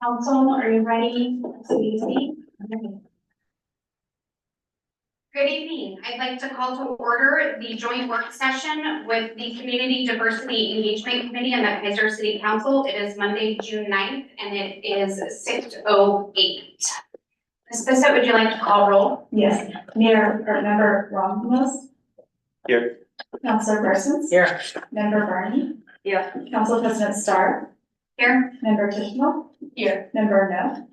Council, are you ready to speak? Good evening. I'd like to call to order the joint work session with the Community Diversity Engagement Committee and the Kaiser City Council. It is Monday, June 9th, and it is 6:08. Ms. Bissett, would you like to call roll? Yes. Member Ramos? Here. Councilor Parsons? Here. Member Barney? Yeah. Council President Starr? Here. Member Tishnell? Here. Member No?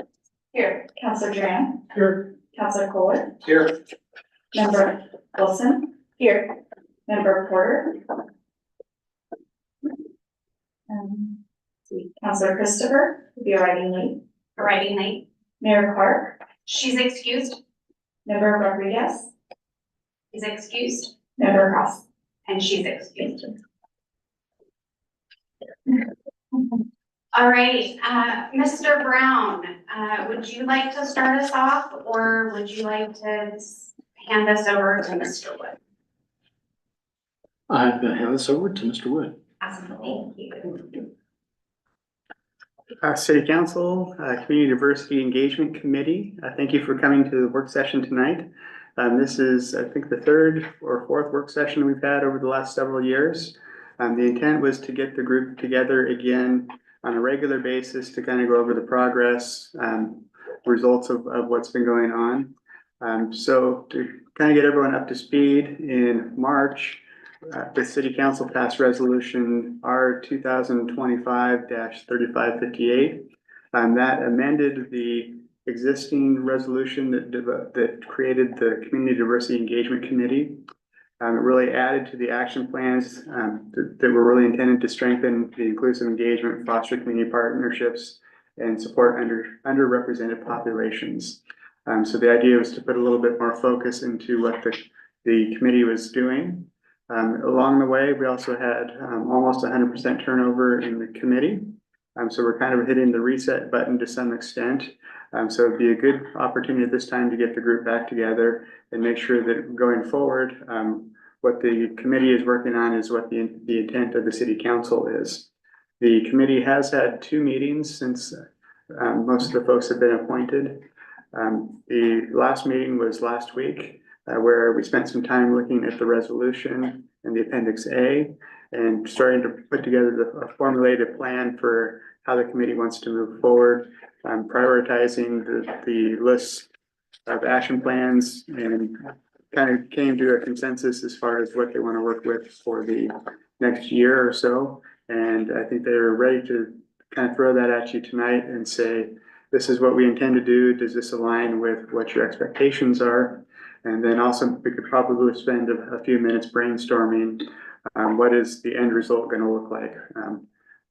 Here. Councilor Duran? Here. Councilor Kohler? Here. Member Wilson? Here. Member Porter? Councilor Christopher will be arriving late. Arriving late. Mayor Clark? She's excused. Member Rodriguez? Is excused. Member Ross? And she's excused. All right, Mr. Brown, would you like to start us off, or would you like to hand us over to Mr. Wood? I'm gonna hand this over to Mr. Wood. Awesome, thank you. City Council, Community Diversity Engagement Committee, thank you for coming to the work session tonight. This is, I think, the third or fourth work session we've had over the last several years. The intent was to get the group together again on a regular basis to kind of go over the progress, results of what's been going on. So to kind of get everyone up to speed, in March, the City Council passed resolution R 2025-3558. That amended the existing resolution that created the Community Diversity Engagement Committee. It really added to the action plans that were really intended to strengthen the inclusive engagement, foster community partnerships, and support underrepresented populations. So the idea was to put a little bit more focus into what the committee was doing. Along the way, we also had almost 100% turnover in the committee. So we're kind of hitting the reset button to some extent. So it'd be a good opportunity at this time to get the group back together and make sure that going forward, what the committee is working on is what the intent of the City Council is. The committee has had 2 meetings since most of the folks have been appointed. The last meeting was last week, where we spent some time looking at the resolution and the Appendix A and starting to put together a formulated plan for how the committee wants to move forward, prioritizing the list of action plans, and kind of came to a consensus as far as what they want to work with for the next year or so. And I think they're ready to kind of throw that at you tonight and say, this is what we intend to do. Does this align with what your expectations are? And then also we could probably spend a few minutes brainstorming what is the end result going to look like.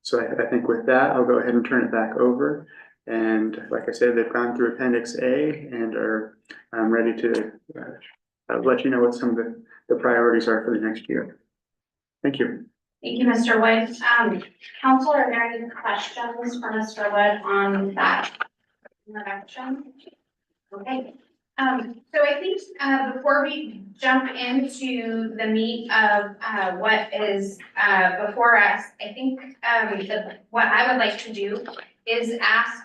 So I think with that, I'll go ahead and turn it back over. And like I said, they've gone through Appendix A and are ready to let you know what some of the priorities are for the next year. Thank you. Thank you, Mr. Wood. Council, are there any questions for Mr. Wood on that introduction? Okay. So I think before we jump into the meat of what is before us, I think what I would like to do is ask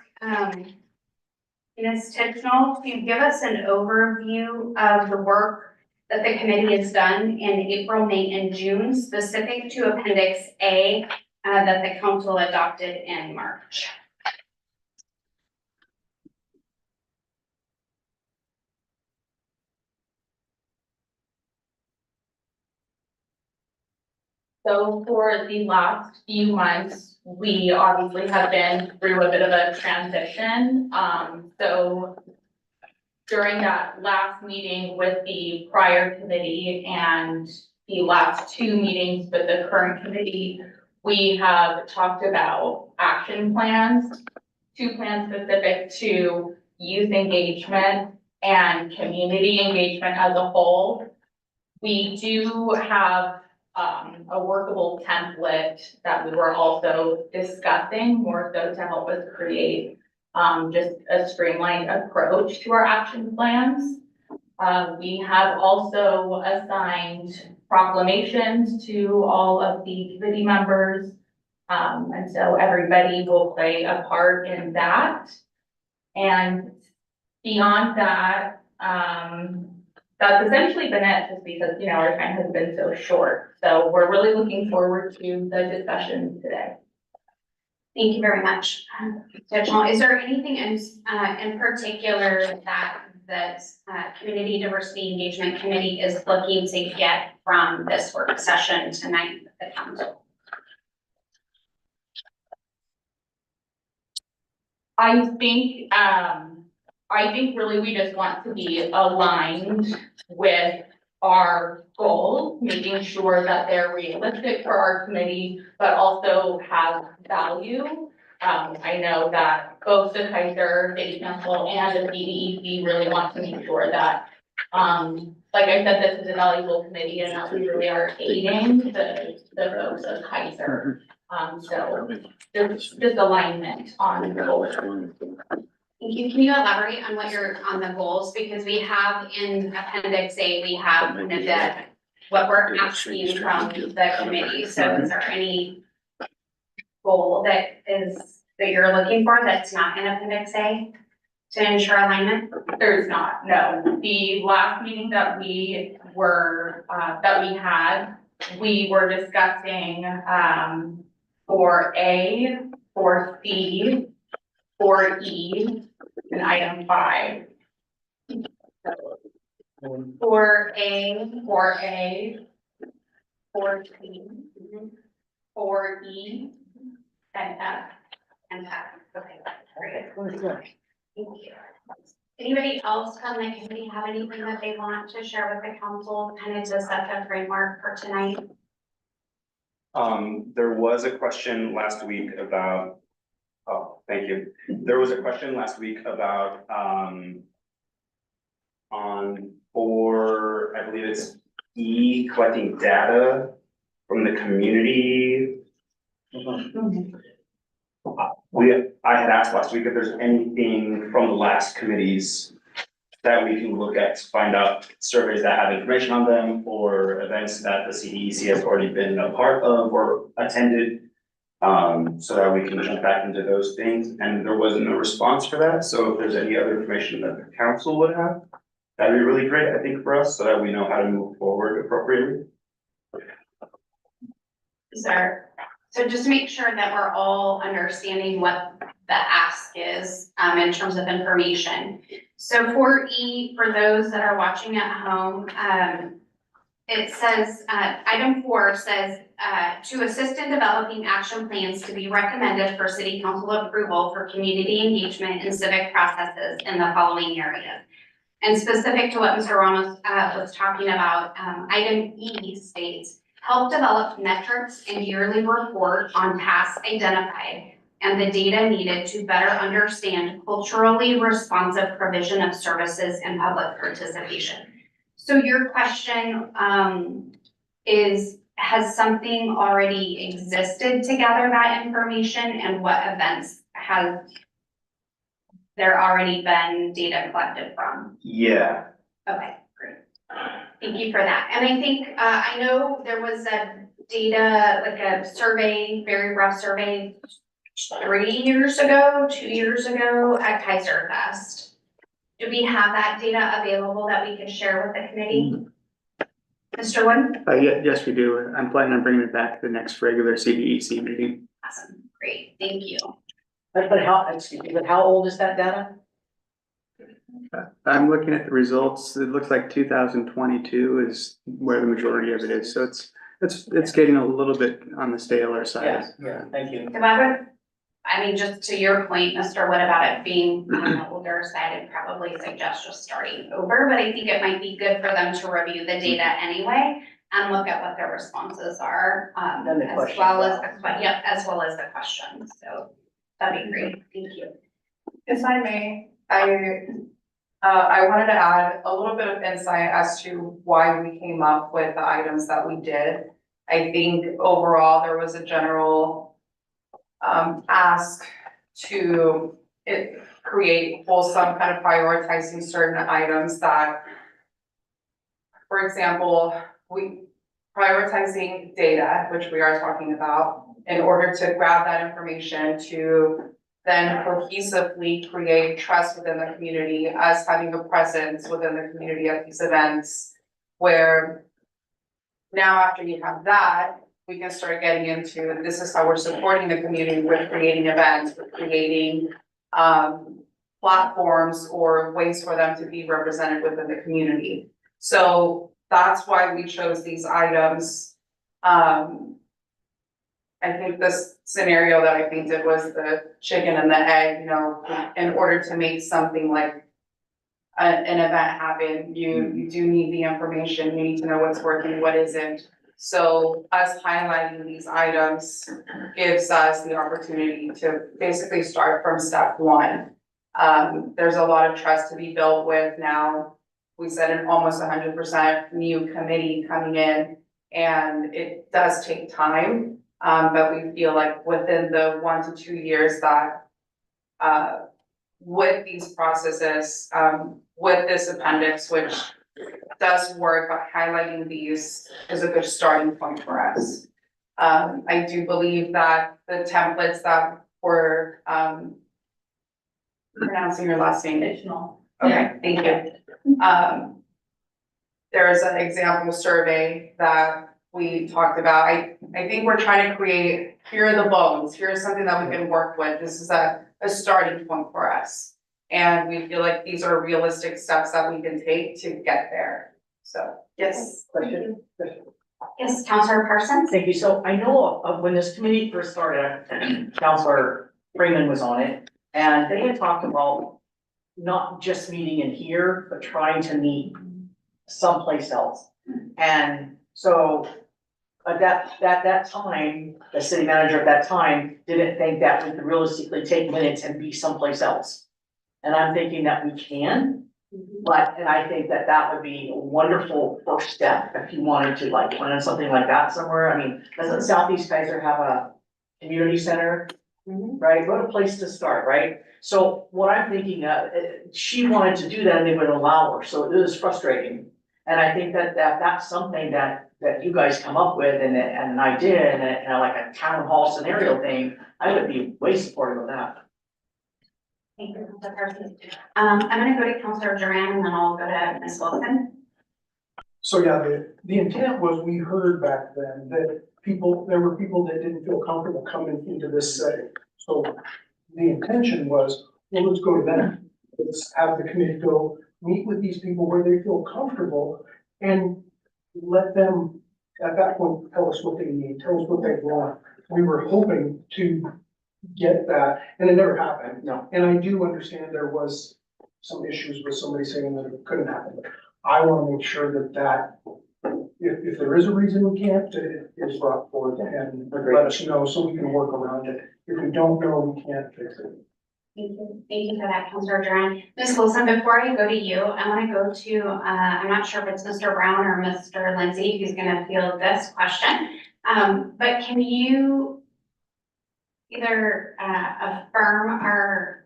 Ms. Tidgnall to give us an overview of the work that the committee has done in April, May, and June, specific to Appendix A that the council adopted in March. So for the last few months, we obviously have been through a bit of a transition. So during that last meeting with the prior committee and the last 2 meetings with the current committee, we have talked about action plans, 2 plans specific to youth engagement and community engagement as a whole. We do have a workable template that we were also discussing, more so to help us create just a streamlined approach to our action plans. We have also assigned proclamations to all of the committee members And so everybody will play a part in that. And beyond that, that's essentially been it, just because, you know, our time has been so short. So we're really looking forward to the discussion today. Thank you very much. Judge Hall, is there anything in particular that Community Diversity Engagement Committee is looking to get from this work session tonight with the council? I think really we just want to be aligned with our goals, making sure that they're realistic for our committee, but also have value. I know that both the Kaiser City Council and the CDEC really want to make sure that, like I said, this is a valuable committee and that we really are aiding the folks of Kaiser. So there's just alignment on the goals. Thank you. Can you elaborate on on the goals? Because we have in Appendix A, we have kind of what we're asking from the committee. So is there any goal that you're looking for that's not in Appendix A to ensure alignment? There's not, no. The last meeting that we had, we were discussing, for A, for C, for E, and item 5. For A, For A, for C, for E, and F. and F. Okay, great. Thank you. Anybody else on the committee have anything that they want to share with the council, kind of to set the framework for tonight? There was a question last week about, oh, thank you. There was a question last week about, I believe it's E, collecting data from the community. I had asked last week if there's anything from the last committees that we can look at to find out surveys that have information on them or events that the CDEC has already been a part of or attended. So that we can jump back into those things, and there wasn't a response for that, so if there's any other information that the council would have, that'd be really great, I think, for us, so that we know how to move forward appropriately. So just make sure that we're all understanding what the ask is, in terms of information. So for E, for those that are watching at home, it says, item 4 says, to assist in developing action plans to be recommended for city council approval for community engagement and civic processes in the following areas. And specific to what Mr. Ramos was talking about, item E states, help develop metrics and yearly report on tasks identified and the data needed to better understand culturally responsive provision of services and public participation. So your question has something already existed to gather that information, and what events have there already been data collected from? Yeah. Okay, great. Thank you for that. And I think, I know there was a data, like a survey, very rough survey 3 years ago, 2 years ago at Kaiser Fest. Do we have that data available that we could share with the committee? Mr. Wood? Yes, we do. I'm planning on bringing it back to the next regular CDEC meeting. Awesome, great, thank you. But how old is that data? I'm looking at the results. It looks like 2022 is where the majority of it is. So it's getting a little bit on the staler side. Yeah, thank you. I mean, just to your point, Mr. Wood, about it being on the older side, I'd probably suggest just starting over, but I think it might be good for them to review the data anyway and look at what their responses are, And the as questions. well as as well as the questions. So that'd be great. Thank you. If I may, I wanted to add a little bit of insight as to why we came up with the items that we did. I think overall, there was a general ask to create wholesome kind of prioritizing certain items that, for example, prioritizing data, which we are talking about, in order to grab that information to then cohesively create trust within the community, us having a presence within the community at these events, where now after you have that, we can start getting into, this is how we're supporting the community with creating events, with creating platforms or ways for them to be represented within the community. So that's why we chose these items. I think this scenario that I painted was the chicken and the egg, you know, in order to make something like an event happen, you do need the information, you need to know what's working, what isn't. So us highlighting these items gives us the opportunity to basically start from step one. There's a lot of trust to be built with now. We said an almost 100% new committee coming in, and it does take time. But we feel like within the 1 to 2 years that, with these processes, with this appendix, which does work, but highlighting these is a good starting point for us. I do believe that the templates that were, pronouncing your last name. Additional. Okay, thank you. There's an example survey that we talked about. I think we're trying to create, here are the bones, here's something that we can work with. This is a starting point for us. And we feel like these are realistic steps that we can take to get there. So, yes. Question? Yes, Counselor Parsons? Thank you. So I know of when this committee first started, Counselor Freeman was on it, and they had talked about not just meeting in here, but trying to meet someplace else. And so at that time, the city manager at that time didn't think that we could realistically take minutes and be someplace else. And I'm thinking that we can, and I think that that would be a wonderful first step if you wanted to like plan something like that somewhere. I mean, doesn't Southeast Kaiser have a community center? Right, what a place to start, right? So what I'm thinking, she wanted to do that and they would allow her, so it was frustrating. And I think that that's something that you guys come up with and an idea and like a town hall scenario thing, I would be way supportive of that. Thank you, Counselor Parsons. I'm gonna go to Counselor Duran and then I'll go to Ms. Wilson. So yeah, the intent was, we heard back then that there were people that didn't feel comfortable coming into this setting. So the intention was, well, let's go to them. Let's have the committee go meet with these people where they feel comfortable and let them, at that point, tell us what they need, tell us what they want. We were hoping to get that, and it never happened. No. And I do understand there was some issues with somebody saying that it couldn't happen. I want to make sure that if there is a reason we can't, it is brought forward and let us know so we can work around it. If we don't know, we can't fix it. Thank you for that, Counselor Duran. Ms. Wilson, before I go to you, I want to go to, I'm not sure if it's Mr. Brown or Mr. Lindsay who's going to field this question. But can you either affirm our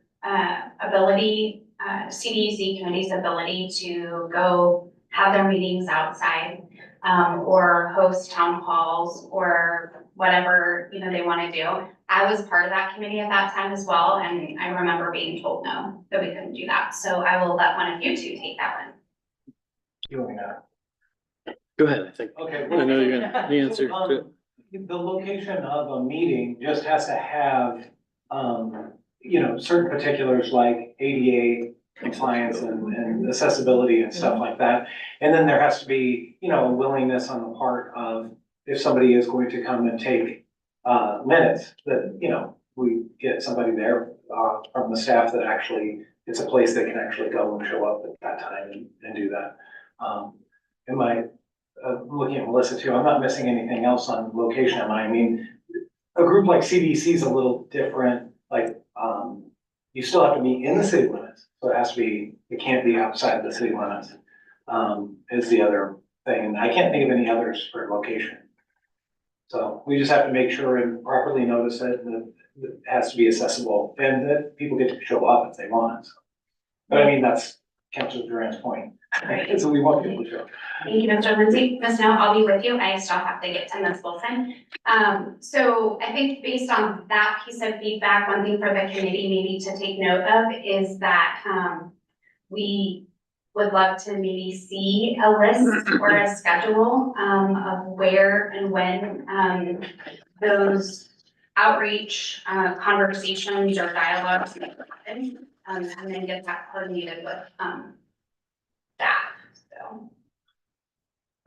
ability, CDC committee's ability to go have their meetings outside, or host town halls or whatever, they want to do. I was part of that committee at that time as well, and I remember being told no, that we couldn't do that. So I will let one of you two take that one. You want me to? Go ahead, I think. Okay. I know you're gonna, the answer to it. The location of a meeting just has to have, certain particulars like ADA compliance and accessibility and stuff like that. And then there has to be, a willingness on the part of, if somebody is going to come and take minutes, that, we get somebody there from the staff that actually, it's a place they can actually go and show up at that time and do that. Looking at Melissa too, I'm not missing anything else on location. I mean, a group like CDC is a little different, you still have to be in the city limits. So it can't be outside the city limits, is the other thing. And I can't think of any others for location. So we just have to make sure and properly notice it, and it has to be accessible and that people get to show up if they want. So, but I mean, that's Councilor Duran's point. Right. So we want people to. Thank you, Mr. Lindsay. Ms. Snow, I'll be with you. I still have to get to Ms. Wilson. So I think based on that piece of feedback, one thing for the committee maybe to take note of is that, we would love to maybe see a list or a schedule, of where and when, those outreach, conversations or dialogues may happen, and then get that coordinated with, staff, so.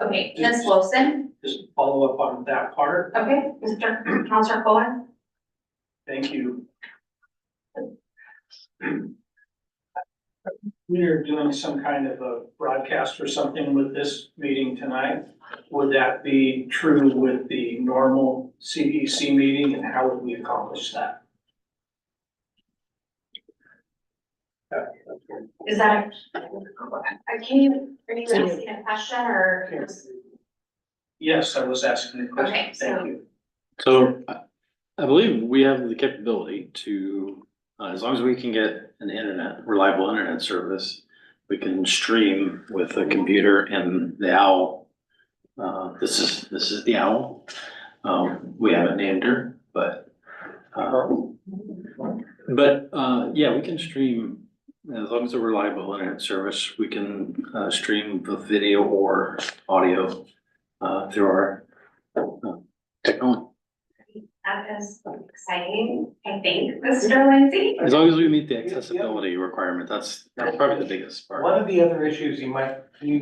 Okay, Ms. Wilson, Just follow up on that part. okay, Mr. Counselor Fuller, Thank you. We are doing some kind of a broadcast or something with this meeting tonight. Would that be true with the normal CDC meeting, and how would we accomplish that? is that, can you, are you asking a question or? Yes, I was asking the question. Okay, so- Thank you. So I believe we have the capability to, as long as we can get an internet, reliable internet service, we can stream with a computer and the owl. This is the owl. We haven't named her, but yeah, we can stream as long as a reliable internet service. We can stream the video or audio through our technology. That is exciting, I think, Mr. Lindsay. As long as we meet the accessibility requirement, that's probably the biggest part. One of the other issues you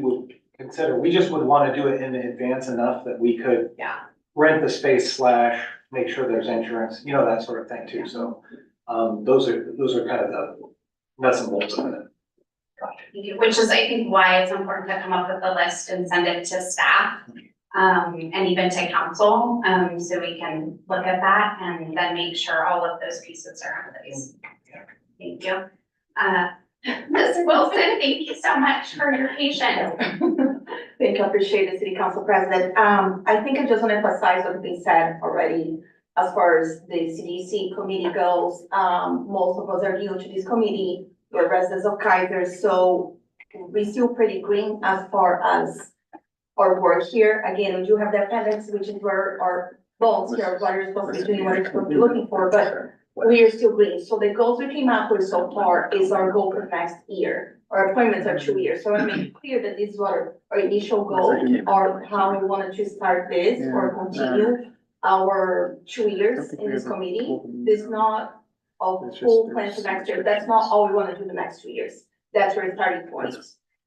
would consider, we just would want to do it in advance enough that we could Yeah. rent the space / make sure there's insurance, you know, that sort of thing too. So, those are kind of the nuts and bolts of it. Which is, I think, why it's important to come up with a list and send it to staff, and even to council, so we can look at that and then make sure all of those pieces are in place. Thank you. Ms. Wilson, thank you so much for your patience. Thank you, I appreciate it, City Council President. I think I just want to emphasize what has been said already as far as the CDC committee goes. Most of us are new to this committee, we're residents of Kaiser, so we still pretty green as far as our work here. Again, we do have the appendix, which is where our goals here, what you're supposed to be doing, what you're supposed to be looking for, but we are still green. So the goals we came up with so far is our goal for next year. Our appointments are 2 years, so I want to make clear that this is what our initial goal or how we wanted to start this or continue our 2 years in this committee. This is not a full plan for next year. That's not all we want to do the next 2 years. That's our starting point.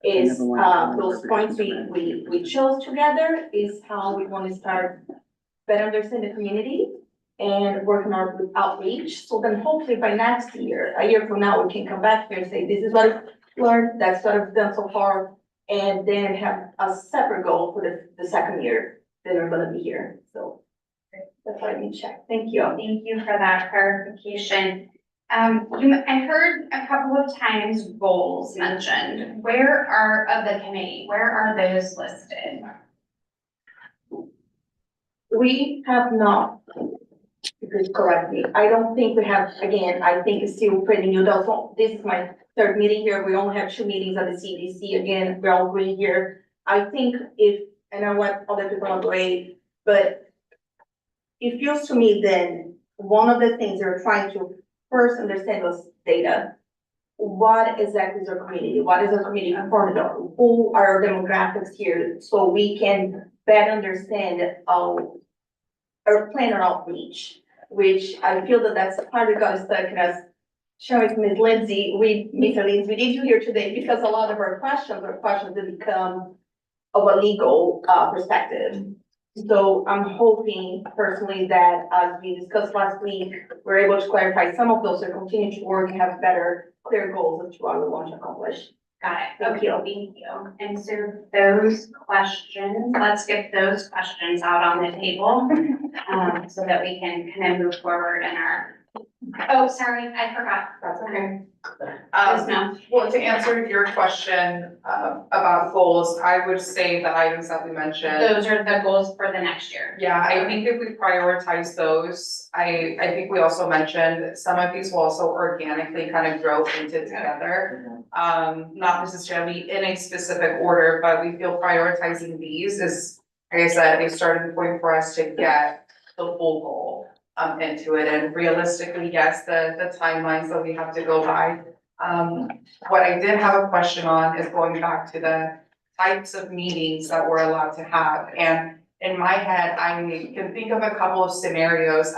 Is those points we chose together is how we want to start better understand the community and work on our outreach. So then hopefully by next year, a year from now, we can come back here and say, this is what I've learned, that's what I've done so far. And then have a separate goal for the second year that we're gonna be here. So that's what I need to check. Thank you. Thank you for that clarification. I heard a couple of times goals mentioned. Where are, of the committee, where are those listed? We have not, please correct me. I don't think we have, again, I think it's still pretty new. This is my third meeting here. We only have 2 meetings at the CDC. Again, we're all green here. I think and I want other people on the way, but it feels to me then, one of the things they're trying to first understand those data. What exactly is our community? What is our community component of? Who are our demographics here? So we can better understand our plan or outreach, which I feel that's part we got stuck in us. Sharing with Ms. Lindsay, Mr. Lindsay, we need you here today because a lot of our questions that become of a legal perspective. So I'm hoping personally that as we discussed last week, we're able to clarify some of those and continue to work and have better, clear goals as to what we want to accomplish. Got it. Okay, thank you. And so those questions, let's get those questions out on the table, so that we can kind of move forward in our Oh, sorry, I forgot. That's okay. Yes, ma'am. Well, to answer your question, about goals, I would say the items that we mentioned. Those are the goals for the next year. Yeah, I think if we prioritize those, I think we also mentioned some of these will also organically kind of grow into together. Not necessarily in a specific order, but we feel prioritizing these is, like I said, a starting point for us to get the full goal into it. And realistically, yes, the timelines that we have to go by. What I did have a question on is going back to the types of meetings that we're allowed to have. And in my head, I can think of a couple of scenarios.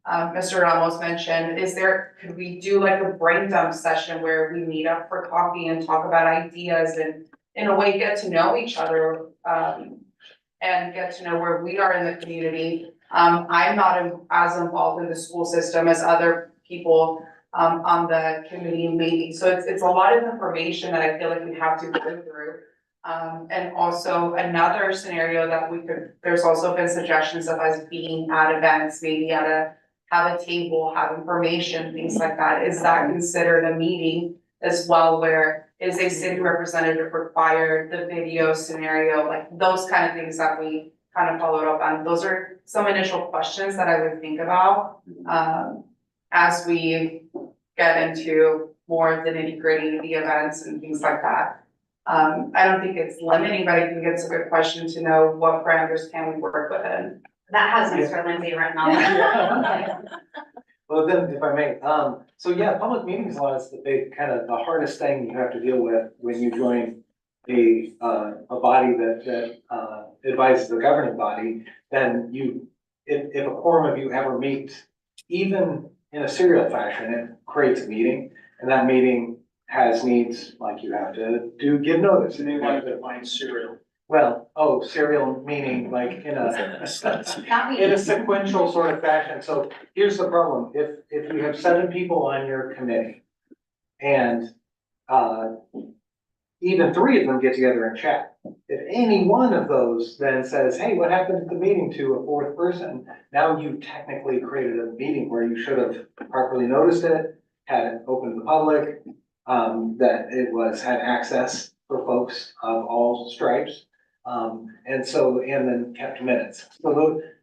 Mr. Ramos mentioned, could we do like a brain dump session where we meet up for coffee and talk about ideas and in a way get to know each other, and get to know where we are in the community. I'm not as involved in the school system as other people on the committee maybe. So it's a lot of information that I feel like we have to go through. And also another scenario that there's also been suggestions of us being at events, maybe have a table, have information, things like that. Is that considered a meeting as well, where is a city representative required, the video scenario, like those kind of things that we kind of followed up on. Those are some initial questions that I would think about, as we get into more of the nitty gritty, the events and things like that. I don't think it's limiting, but I think it's a good question to know what parameters can we work within. That has Mr. Lindsay written on it. Well, then, if I may, so yeah, public meetings law is the hardest thing you have to deal with when you join a body that advises the governing body. Then if a quorum of you ever meet, even in a serial fashion, it creates a meeting, and that meeting has needs, like you have to give notice. And they like to find cereal. Well, serial meaning like in a Not me. in a sequential sort of fashion. So here's the problem. If you have 7 people on your committee and even 3 of them get together and chat, if any one of those then says, hey, what happened at the meeting, to a 4th person, now you technically created a meeting where you should have properly noticed it, had it open to the public, that it had access for folks of all stripes. And then kept minutes. So the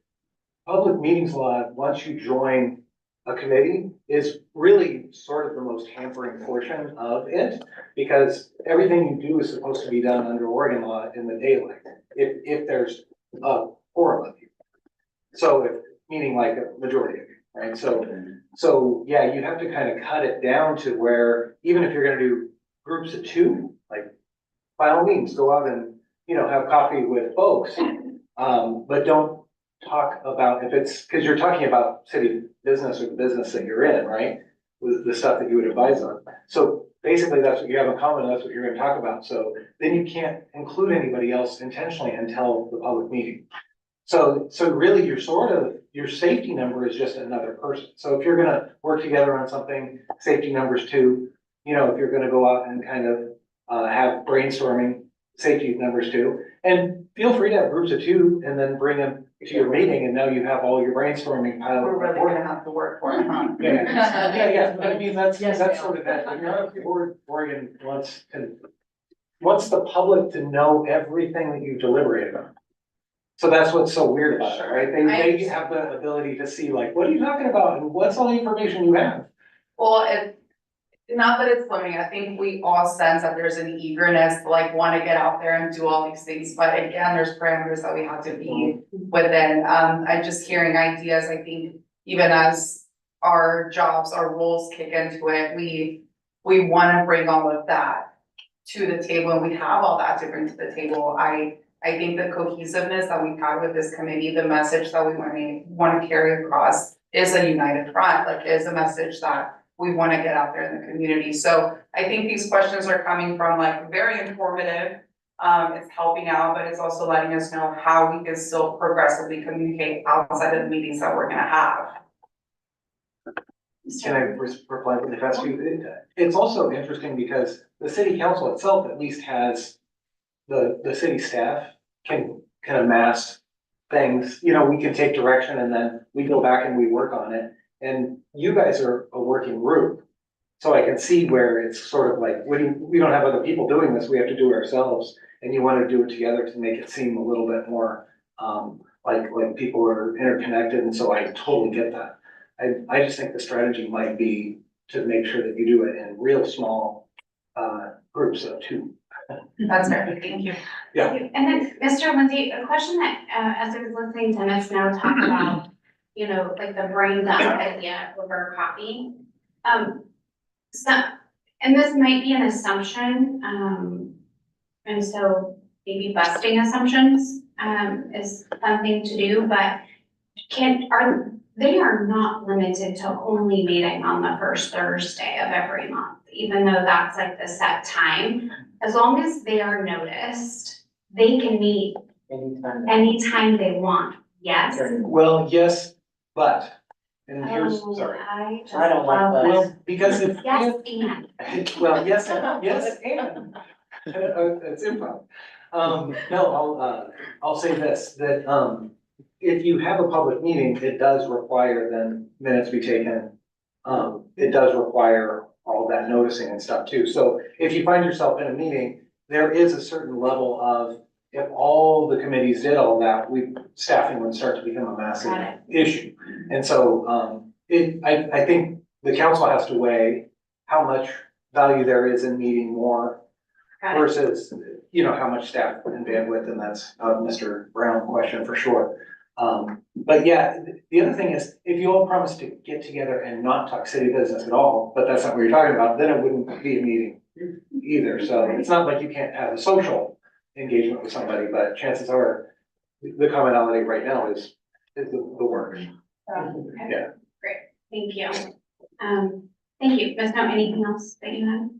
public meetings law, once you join a committee, is really sort of the most hampering portion of it, because everything you do is supposed to be done under Oregon law in the daylight, if there's a quorum of you. So meaning like a majority of you, right? So yeah, you have to kind of cut it down to where, even if you're gonna do groups of 2, like by all means, go out and, have coffee with folks, but don't talk about, if it's, because you're talking about city business or the business that you're in, right? With the stuff that you would advise on. So basically that's what you have in common, that's what you're gonna talk about. So then you can't include anybody else intentionally until the public meeting. So really your safety number is just another person. So if you're gonna work together on something, safety number's 2, if you're gonna go out and kind of have brainstorming, safety numbers 2, and feel free to have groups of 2 and then bring them to your meeting, and now you have all your brainstorming piled. We're really gonna have to work for it, huh? Yeah, but I mean, that's sort of that, when you're on the board, Oregon wants the public to know everything that you deliberated on. So that's what's so weird about it, right? They have the ability to see, like, what are you talking about, and what's all the information you have? Well, not that it's limiting, I think we all sense that there's an eagerness to like wanna get out there and do all these things, but again, there's parameters that we have to be within. I'm just hearing ideas, I think even as our jobs, our roles kick into it, we wanna bring all of that to the table, and we have all that to bring to the table. I think the cohesiveness that we've had with this committee, the message that we wanna carry across is a united front, like is a message that we want to get out there in the community. So I think these questions are coming from like very informative. It's helping out, but it's also letting us know how we can still progressively communicate outside of the meetings that we're gonna have. Can I reply really fast to you? It's also interesting because the city council itself at least has the city staff can amass things, we can take direction and then we go back and we work on it. And you guys are a working group. So I can see where it's sort of like, we don't have other people doing this, we have to do it ourselves. And you wanna do it together to make it seem a little bit more, like people are interconnected, and so I totally get that. I just think the strategy might be to make sure that you do it in real small, groups of 2. That's fair, thank you. Yeah. And then, Mr. Lindsay, a question that, as I was listening to Ms. Snow talk about, you know, like the brain dump idea over coffee. So, and this might be an assumption, and so maybe busting assumptions, is fun thing to do, but they are not limited to only meeting on the first Thursday of every month, even though that's like the set time. As long as they are noticed, they can meet anytime they want, yes? Well, yes, but, and here's, Oh, sorry. I just I don't like love that. this. Well, because if. Yes, and. Well, yes, and. It's improv. No, I'll say this, that, if you have a public meeting, it does require then minutes be taken. It does require all that noticing and stuff too. So if you find yourself in a meeting, there is a certain level of, if all the committees did all that, staffing would start to become a massive Got it. issue. And so, I think the council has to weigh how much value there is in meeting more Got it. versus, you know, how much staff and bandwidth, and that's a Mr. Brown question for sure. But yeah, the other thing is, if you all promise to get together and not talk city business at all, but that's not what you're talking about, then it wouldn't be a meeting either. So it's not like you can't have a social engagement with somebody, but chances are the commonality right now is the work. Yeah. Great, thank you. Thank you. Ms. Snow, anything else that you had?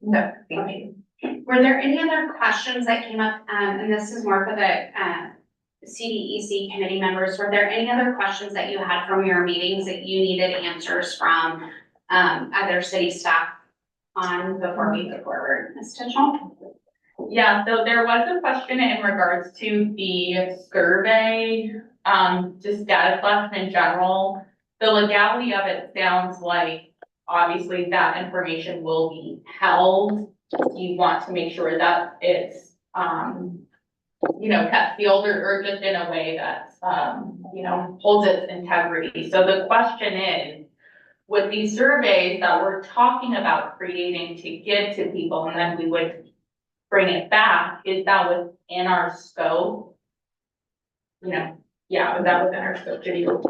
No, thank you. Were there any other questions that came up? And this is more for the, CDEC committee members. Were there any other questions that you had from your meetings that you needed answers from, other city staff on before we move forward? Ms. Titchell? Yeah, so there was a question in regards to the survey, just data collection in general. The legality of it sounds like, obviously, that information will be held. You want to make sure that it's, you know, kept sealed or just in a way that, you know, holds its integrity. So the question is, with these surveys that we're talking about creating to give to people, and then we would bring it back, is that within our scope? You know, yeah, is that within our scope to do?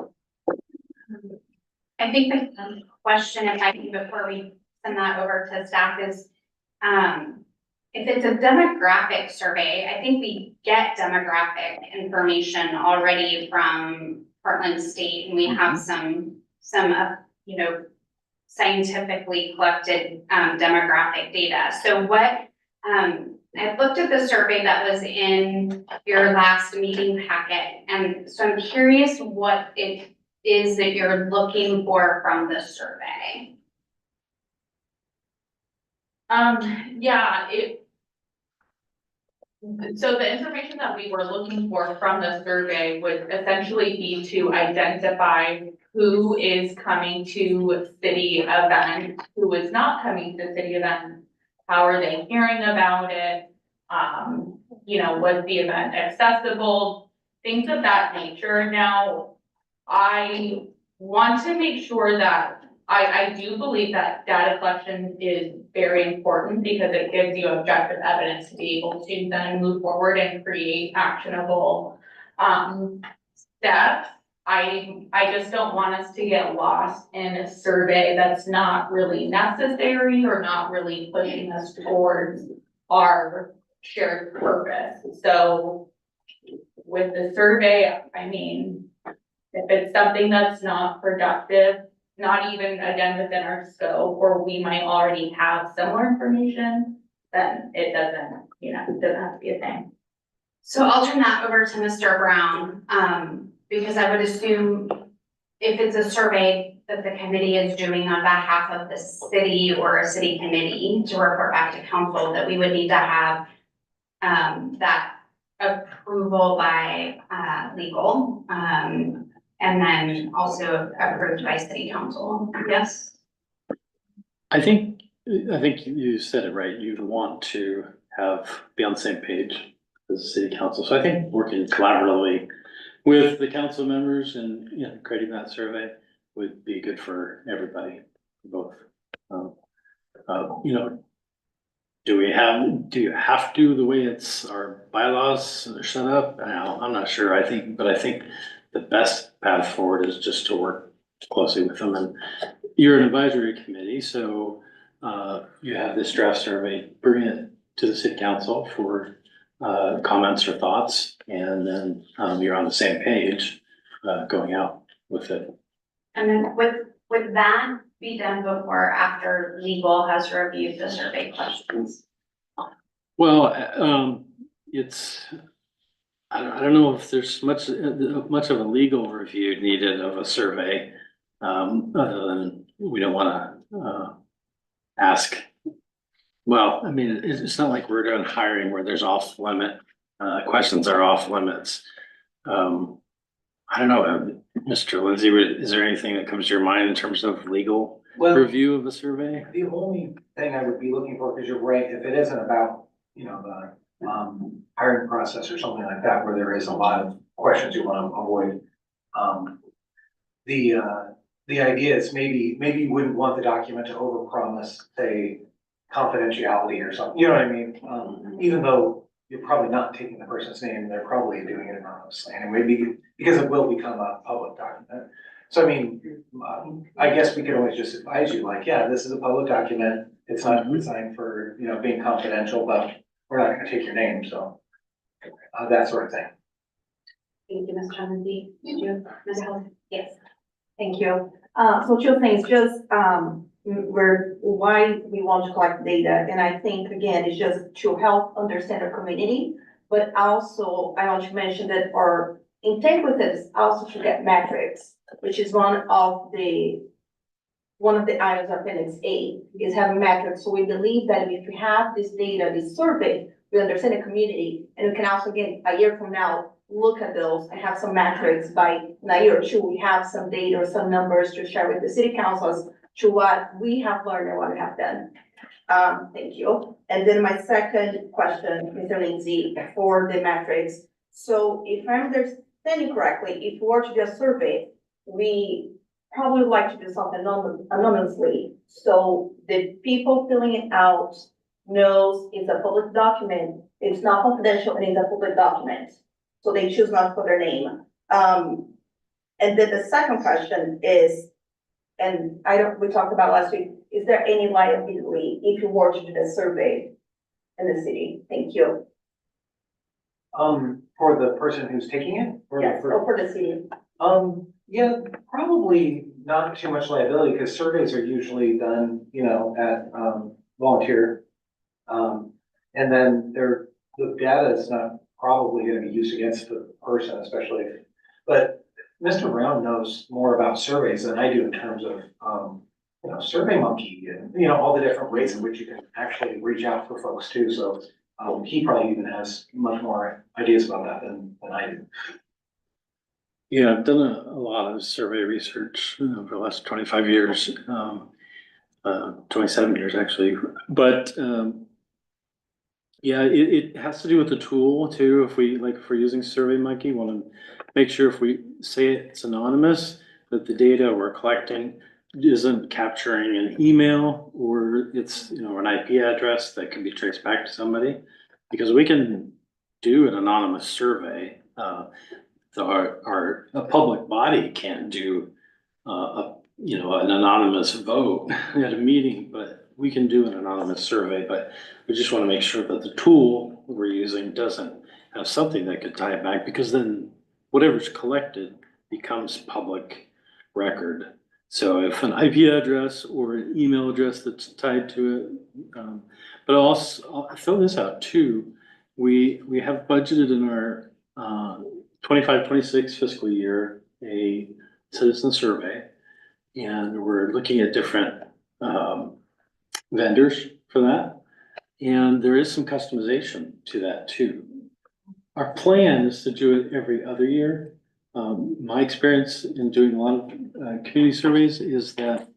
I think the question, if I can, before we send that over to staff is, if it's a demographic survey, I think we get demographic information already from Portland State, and we have some, you know, scientifically collected, demographic data. So what, I looked at the survey that was in your last meeting packet, and so I'm curious what it is that you're looking for from the survey. Yeah, so the information that we were looking for from the survey would essentially be to identify who is coming to city events, who is not coming to city events, how are they hearing about it? You know, was the event accessible? Things of that nature. Now, I want to make sure that I do believe that data collection is very important because it gives you objective evidence to be able to then move forward and create actionable steps. I just don't want us to get lost in a survey that's not really necessary or not really pushing us towards our shared purpose. So with the survey, I mean, if it's something that's not productive, not even again within our scope, or we might already have similar information, then it doesn't, you know, it doesn't have to be a thing. So I'll turn that over to Mr. Brown, because I would assume if it's a survey that the committee is doing on behalf of the city or a city committee to report back to council, that we would need to have that approval by legal. and then also approved by city council, yes? I think you said it right. You'd want to be on the same page as the city council. So I think working collaboratively with the council members and, you know, creating that survey would be good for everybody, both. You know, do you have to, the way our bylaws are set up? I'm not sure. I think the best path forward is just to work closely with them. And you're an advisory committee, so you have this draft survey, bring it to the city council for comments or thoughts, and then you're on the same page going out with it. And then would that be done before or after legal has reviewed the survey questions? Well, I don't know if there's much of a legal review needed of a survey, other than we don't wanna ask. Well, I mean, it's not like we're doing hiring where there's off limit, questions are off limits. I don't know, Mr. Lindsay, is there anything that comes to your mind in terms of legal Well, review of a survey? the only thing I would be looking for, because you're right, if it isn't about, you know, the hiring process or something like that, where there is a lot of questions you want to avoid. The idea is maybe you wouldn't want the document to overpromise, say, confidentiality or something, you know what I mean? Even though you're probably not taking the person's name, they're probably doing it anonymously anyway, because it will become a public document. So I mean, I guess we could always just advise you, like, yeah, this is a public document, it's not designed for, you know, being confidential, but we're not gonna take your name, so. That sort of thing. Thank you, Ms. Lindsay. Did you, Ms. Helen? Yes. Thank you. So two things, just, why we want to collect data, and I think, again, it's just to help understand our community, but also, I want to mention that our intent with it is also to get metrics, which is one of the items of appendix A, is having metrics. So we believe that if we have this data, this survey, we understand the community, and we can also, again, a year from now, look at those and have some metrics by in a year or two, we have some data or some numbers to share with the city councils to what we have learned and what we have done. Thank you. And then my second question, Mr. Lindsay, for the metrics. So if I'm understanding correctly, if we were to do a survey, we probably would like to do something anonymously. So the people filling it out knows it's a public document, it's not confidential, and it's a public document. So they choose not to put their name. And then the second question is, and we talked about last week, is there any liability if you were to do the survey in the city? Thank you. For the person who's taking it? Yes, or for the city. Yeah, probably not too much liability, because surveys are usually done, you know, at volunteer. And then the data is not probably gonna be used against the person, especially but Mr. Brown knows more about surveys than I do in terms of, you know, SurveyMonkey and, you know, all the different ways in which you can actually reach out for folks too. So he probably even has much more ideas about that than I do. Yeah, I've done a lot of survey research over the last 25 years, 27 years actually, but yeah, it has to do with the tool too. If we're using SurveyMonkey, want to make sure if we say it's anonymous, that the data we're collecting isn't capturing an email or it's, you know, an IP address that can be traced back to somebody, because we can do an anonymous survey. A public body can't do you know, an anonymous vote at a meeting, but we can do an anonymous survey. But we just want to make sure that the tool we're using doesn't have something that could tie it back, because then whatever's collected becomes public record. So if an IP address or an email address that's tied to it, but also I'll throw this out too. We have budgeted in our 25-26 fiscal year a citizen survey, and we're looking at different vendors for that. And there is some customization to that too. Our plan is to do it every other year, My experience in doing a lot of community surveys is that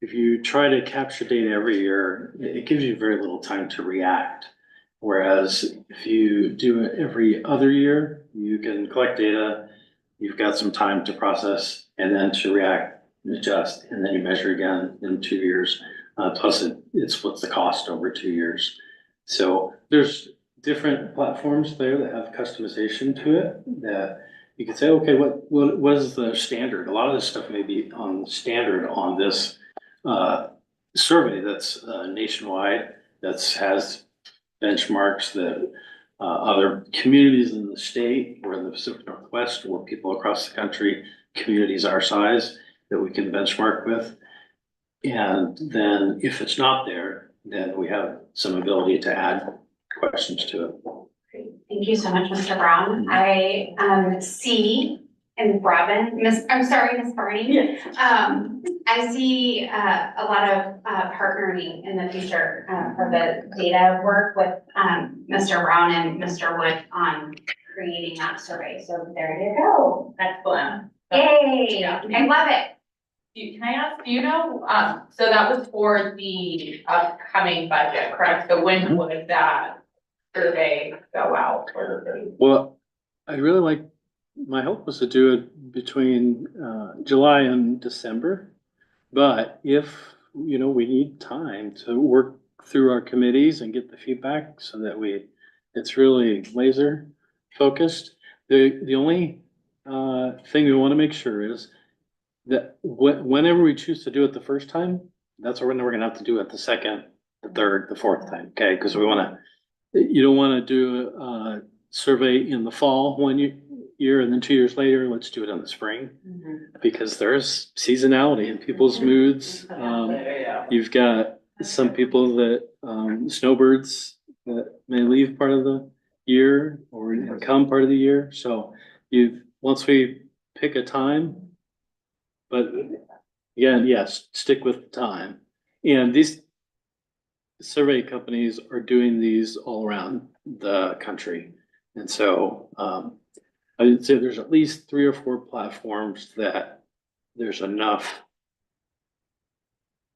if you try to capture data every year, it gives you very little time to react. Whereas if you do it every other year, you can collect data, you've got some time to process and then to react, adjust, and then you measure again in 2 years. Plus it splits the cost over 2 years. So there's different platforms there that have customization to it that you could say, okay, what is the standard? A lot of this stuff may be on standard on this survey that's nationwide, that's has benchmarks that other communities in the state or in the Pacific Northwest or people across the country, communities our size that we can benchmark with. And then if it's not there, then we have some ability to add questions to it. Great. Thank you so much, Mr. Brown. I see in Robin, Miss Barney. I see a lot of partnering in the future for the data work with Mr. Brown and Mr. Wood on creating that survey. So there you go. Excellent. Yay, Yeah. I love it. Can I ask, do you know, so that was for the upcoming budget, correct? So when would that survey go out for the? Well, I really like, my hope was to do it between July and December. But if, we need time to work through our committees and get the feedback so that it's really laser focused. The only thing we want to make sure is that whenever we choose to do it the first time, that's when we're gonna have to do it the second, the third, the fourth time, okay? Because you don't wanna do a survey in the fall 1 year and then 2 years later, let's do it in the spring. Because there's seasonality in people's moods. You've got some people that, snowbirds that may leave part of the year or come part of the year. So once we pick a time, but again, yes, stick with the time. And these survey companies are doing these all around the country. And so I'd say there's at least 3 or 4 platforms that there's enough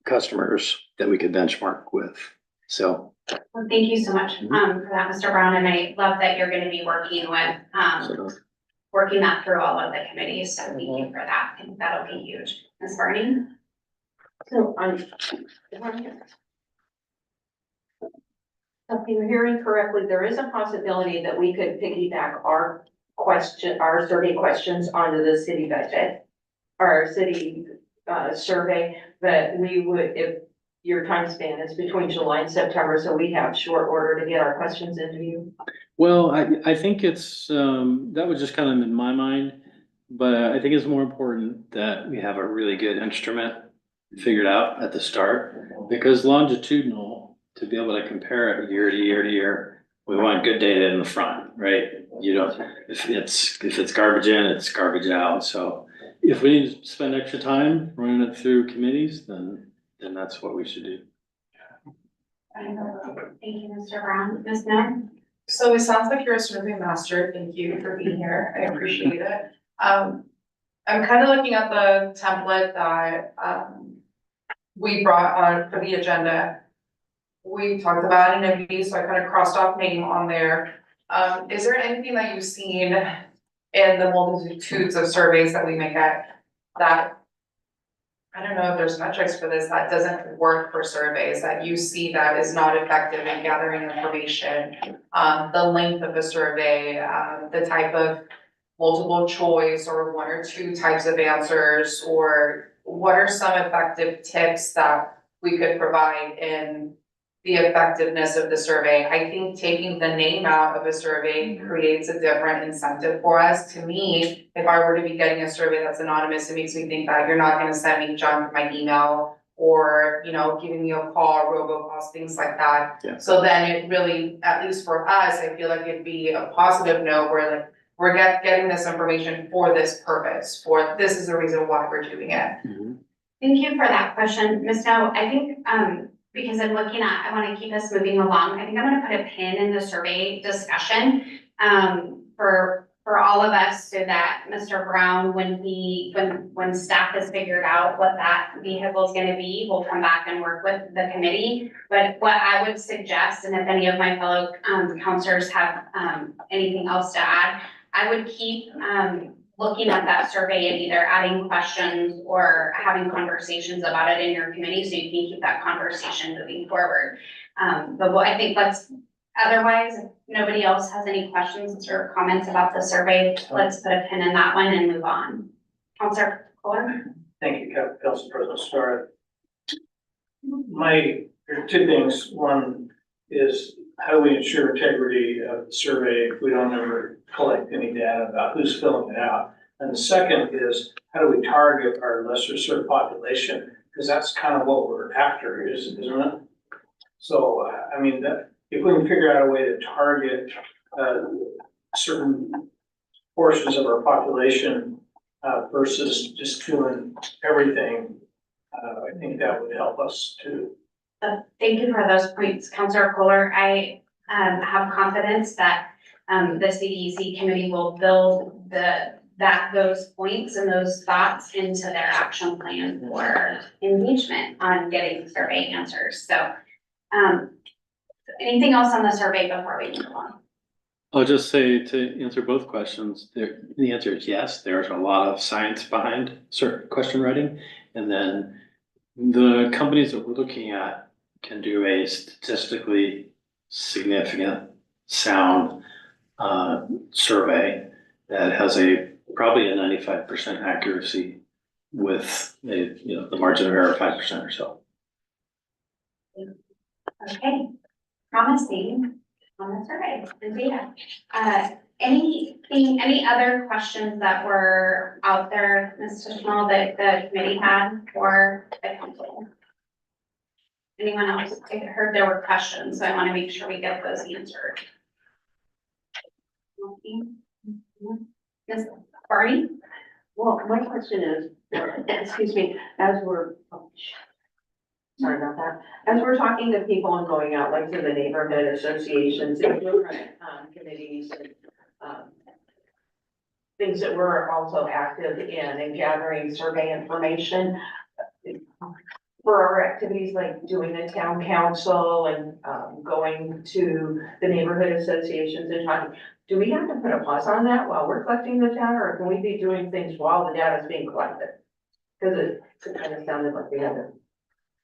customers that we could benchmark with. So. Well, thank you so much for that, Mr. Brown. And I love that you're going to be working with working that through all of the committees. So thank you for that. I think that'll be huge. Ms. Barney? So if you're hearing correctly, there is a possibility that we could piggyback our survey questions onto the city budget, our city survey, but we would, if your time span is between July and September, so we have short order to get our questions into you. Well, I think it's, that was just kind of in my mind, but I think it's more important that we have a really good instrument figured out at the start, because longitudinal, to be able to compare it year to year to year, we want good data in the front, right? If it's garbage in, it's garbage out. So if we need to spend extra time running it through committees, then that's what we should do. Thank you, Mr. Brown. Ms. Nell? So it sounds like you're a survey master. Thank you for being here. I appreciate it. I'm kind of looking at the template that we brought on for the agenda. We talked about NMB, so I kind of crossed off name on there. Is there anything that you've seen in the multitudes of surveys that we make at that, I don't know if there's metrics for this, that doesn't work for surveys, that you see that is not effective in gathering information? The length of a survey, the type of multiple choice or 1 or 2 types of answers, or what are some effective tips that we could provide in the effectiveness of the survey? I think taking the name out of a survey creates a different incentive for us. To me, if I were to be getting a survey that's anonymous, it makes me think that you're not gonna send me junk my email or, giving me a call, robocalls, things like that. Yeah. So then it really, at least for us, I feel like it'd be a positive note where like, we're getting this information for this purpose, this is the reason why we're doing it. Thank you for that question, Ms. Snow. I think, because I want to keep us moving along. I think I'm going to put a pin in the survey discussion for for all of us so that Mr. Brown, when staff has figured out what that vehicle is gonna be, will come back and work with the committee. But what I would suggest, and if any of my fellow counselors have anything else to add, I would keep looking at that survey and either adding questions or having conversations about it in your committee so you can keep that conversation moving forward. But what I think otherwise, if nobody else has any questions or comments about the survey, let's put a pin in that one and move on. Counselor Kohler? Thank you, Council President Starr. There are two things. One is how do we ensure integrity of the survey if we don't ever collect any data about who's filling it out? And the second is how do we target our lesser served population? Because that's kind of what we're after, isn't it? So, I mean, if we can figure out a way to target certain portions of our population versus just doing everything, I think that would help us too. Thank you for those points, Counselor Kohler. I have confidence that the CDEC committee will build those points and those thoughts into their action plan for engagement on getting survey answers. So anything else on the survey before we move on? I'll just say to answer both questions, the answer is yes, there's a lot of science behind certain question writing. And then the companies that we're looking at can do a statistically significant sound survey that has probably a 95% accuracy with the margin of error of 5% or so. Okay, promising on the survey and data. Any other questions that were out there, Ms. Tishmal, that the committee had for the council? Anyone else? I heard there were questions, so I want to make sure we get those answered. Ms. Barney? Well, my question is, excuse me, sorry about that. As we're talking to people and going out like to the neighborhood associations and different committees and things that we're also active in and gathering survey information for our activities like doing a town council and going to the neighborhood associations and talking. Do we have to put a pause on that while we're collecting the data, or can we be doing things while the data is being collected? Because it kind of sounded like we had to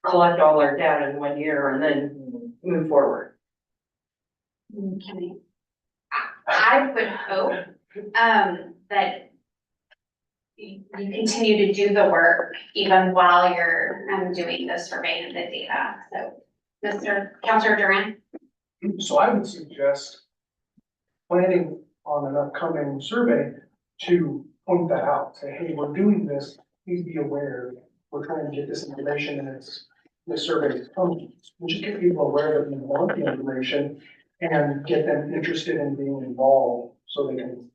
collect all our data in 1 year and then move forward. Okay. I would hope that you continue to do the work even while you're doing the survey and the data. So, Councilor Duran? So I would suggest planning on an upcoming survey to point that out, say, hey, we're doing this, please be aware, we're trying to get this information and the survey is coming. We just get people aware that we want the information and get them interested in being involved so they can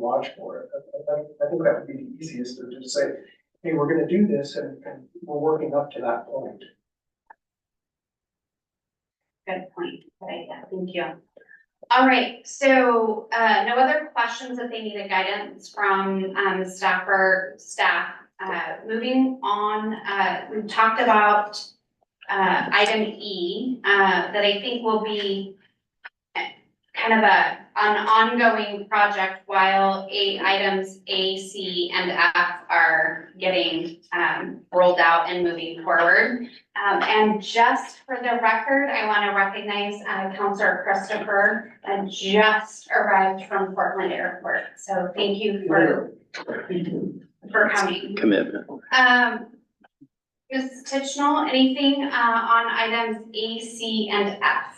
watch for it. I think that would be the easiest to just say, hey, we're gonna do this and we're working up to that point. Good point. Good idea. Thank you. All right, so no other questions if they needed guidance from staff or staff. Moving on, we talked about item E that I think will be kind of an ongoing project while items A, C, and F are getting rolled out and moving forward. And just for the record, I want to recognize Councilor Christopher just arrived from Portland Airport. So thank you for coming. Commitment. Mrs. Titchnell, anything on items A, C, and F?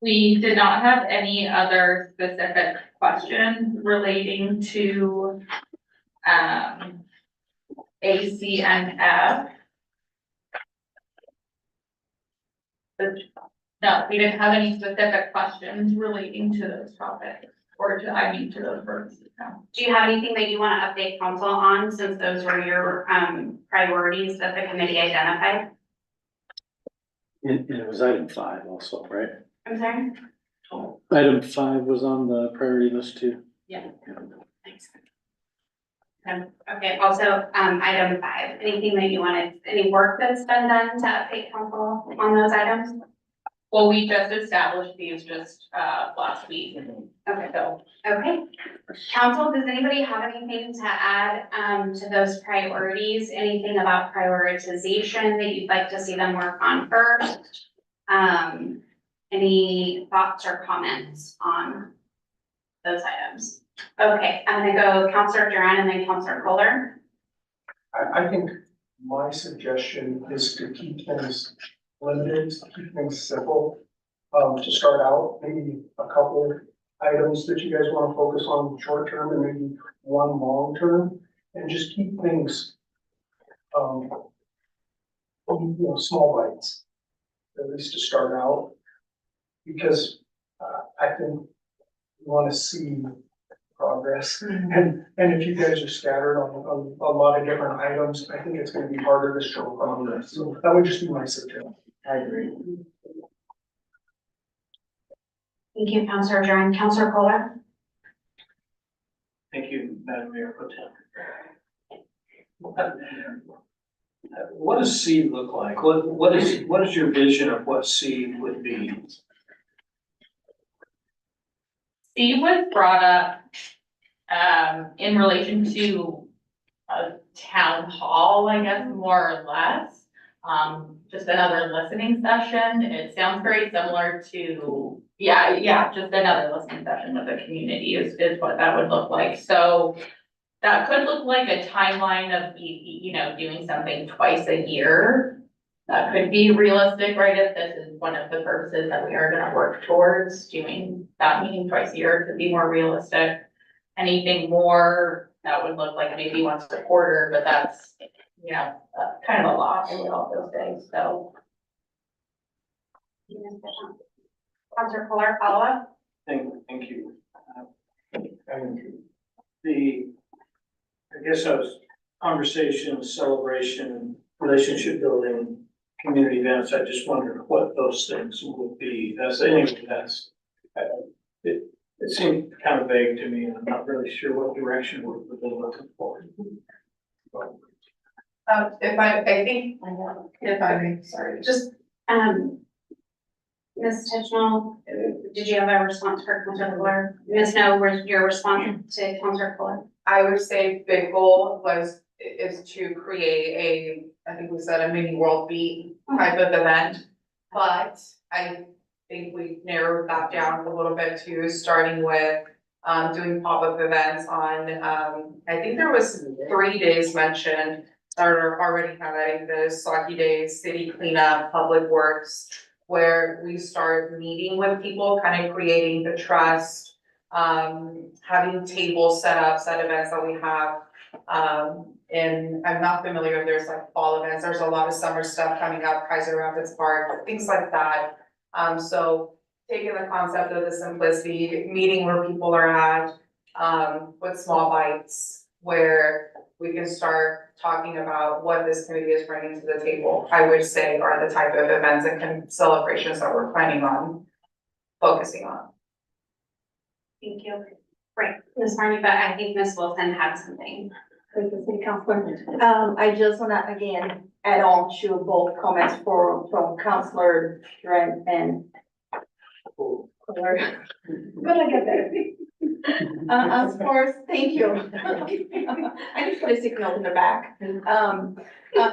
We did not have any other specific questions relating to A, C, and F. No, we didn't have any specific questions relating to those topics or to those purposes. No. Do you have anything that you want to update council on since those were your priorities that the committee identified? And it was item 5 also, right? I'm sorry? Item 5 was on the priority list too. Thanks. Okay, also, item 5, anything that you wanted, any work that's been done to update council on those items? Well, we just established these just, last week. Okay, So, okay. Council, does anybody have anything to add, to those priorities? Anything about prioritization that you'd like to see them work on first? Any thoughts or comments on those items? Okay, I'm gonna go Counselor Duran and then Counselor Kohler. I think my suggestion is to keep things limited, to keep things simple. To start out, maybe a couple items that you guys wanna focus on short term and maybe one long term, and just keep things, small bites, at least to start out. Because, I think we wanna see progress, and if you guys are scattered on a lot of different items, I think it's gonna be harder to show progress, so that would just be my suggestion. I agree. Thank you, Counselor Duran. Counselor Kohler? Thank you, Madam Mayor Pro Tem. What does seed look like? What is your vision of what seed would be? Steve was brought up, in relation to a town hall, I guess, more or less. Just another listening session. It sounds very similar to, just another listening session with the community is what that would look like. So that could look like a timeline of, doing something twice a year. That could be realistic, right? If this is one of the purposes that we are gonna work towards, doing that meeting twice a year could be more realistic. Anything more, that would look like maybe once a quarter, but that's, kind of a lot in all those days, so. Counselor Kohler, follow up? Thank you. I guess I was conversation, celebration, relationship building, community events. I just wondered what those things would be. It seemed kind of vague to me, and I'm not really sure what direction we're looking for. If I may, sorry, just, Ms. Titchnell, did you have a response for Counselor Kohler? Ms. No, where's your response to Counselor Kohler? I would say big goal is to create I think we said a mini World Beat type of event. But I think we narrowed that down a little bit too, starting with, doing pop-up events on, I think there was 3 days mentioned that are already highlighting the Saki Days, city cleanup, public works, where we start meeting with people, kind of creating the trust, having tables set up, set events that we have. And I'm not familiar if there's like fall events, there's a lot of summer stuff coming up, Kaiser Rapids Park, things like that. So taking the concept of the simplicity, meeting where people are at, with small bites, where we can start talking about what this committee is bringing to the table, I would say are the type of events and celebrations that we're planning on focusing on. Thank you. Right, Ms. Marnie, but I think Ms. Wilson had something. Thank you, City Councilor. I just wanna again add on to both comments from Councilor Duran and Kohler. But I get there. As far as, thank you. I need to put a signal in the back.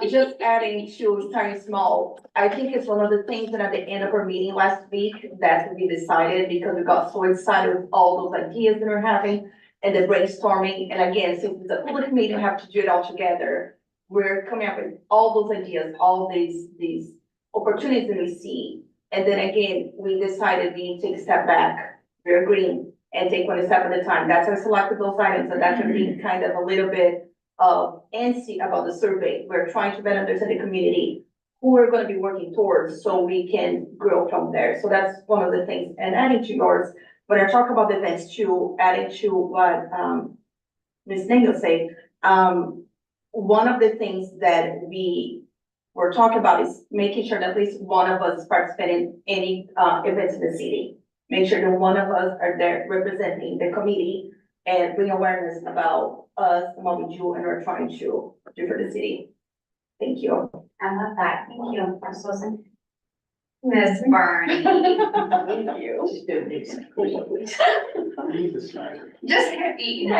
Just adding to starting small, I think it's one of the things that at the end of our meeting last week that we decided because we got so excited with all those ideas that we're having and the brainstorming. And again, since it's a public meeting, we have to do it all together. We're coming up with all those ideas, all these opportunities that we see. And then again, we decided we need to take a step back. We're agreeing and take 1 step at a time. That's our selected those items, and that can be kind of a little bit of antsy about the survey. We're trying to better understand the community, who we're gonna be working towards, so we can grow from there. So that's one of the things. And adding to yours, when I talk about the events too, adding to what Ms. Nagel said, one of the things that we we're talking about is making sure that at least one of us participate in any, events in the city. Make sure that one of us are there representing the committee and bring awareness about us and what we do and we're trying to do for the city. Thank you. I love that. Thank you, Ms. Wilson. Ms. Barney. Thank you. Just happy.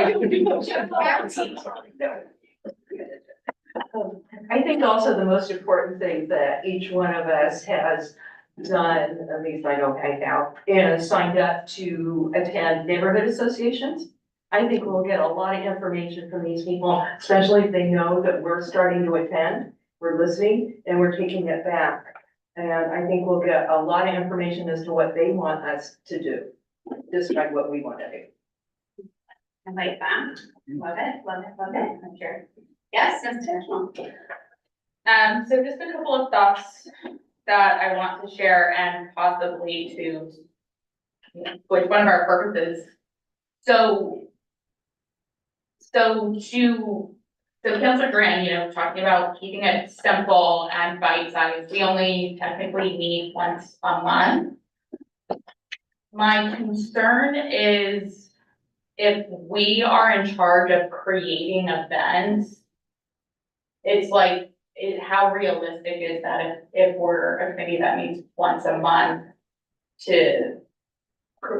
I think also the most important thing that each one of us has done, at least I know I have, is signed up to attend neighborhood associations. I think we'll get a lot of information from these people, especially if they know that we're starting to attend, we're listening, and we're taking it back. And I think we'll get a lot of information as to what they want us to do, just like what we want to do. I like that. Love it, love it, love it. I'm sure. Yes, Ms. Tishman. So just a couple of thoughts that I want to share and possibly to which one of our purposes. So Councilor Duran, talking about keeping it simple and bite-sized, we only technically meet once a month. My concern is if we are in charge of creating events, it's like, how realistic is that if we're a committee that meets once a month to, so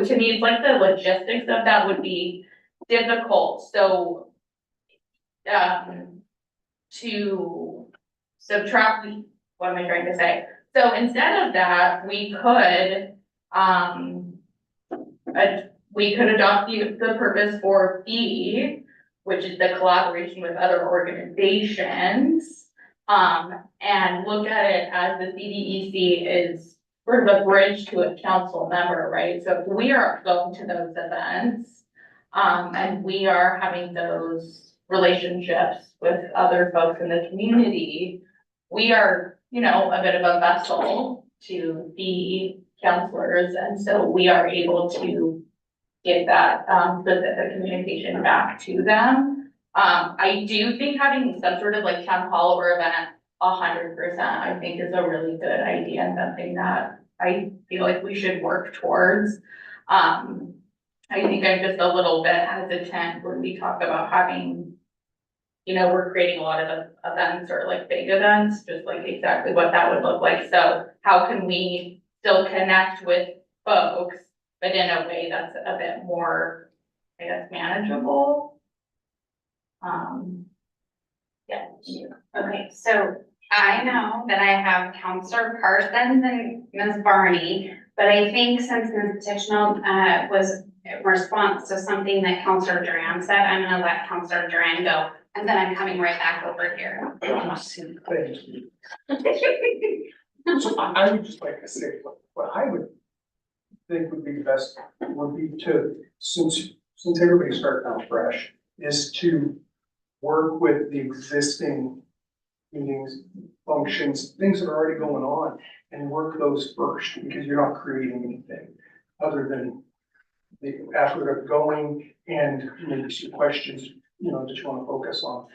to me, it's like the logistics of that would be difficult, so to subtract, what am I trying to say? So instead of that, we could adopt the purpose for B, which is the collaboration with other organizations, and look at it as the CDEC is sort of a bridge to a council member, right? So if we are going to those events, and we are having those relationships with other folks in the community, we are, a bit of a vessel to the counselors, and so we are able to get that specific communication back to them. I do think having some sort of like town hall or event 100%, I think is a really good idea and something that I feel like we should work towards. I think I'm just a little bit hesitant when we talk about having, we're creating a lot of events or like big events, just like exactly what that would look like. So how can we still connect with folks, but in a way that's a bit more, I guess, manageable? Yeah. Okay, so I know that I have Counselor Parsons and Ms. Barney, but I think since Ms. Tishman was in response to something that Counselor Duran said, I'm gonna let Counselor Duran go, and then I'm coming right back over here. Thank you. So I would just like to say, what I would think would be best would be to, since everybody's starting out fresh, is to work with the existing meetings, functions, things that are already going on, and work those first, because you're not creating anything other than the effort of going and maybe some questions, that you want to focus on.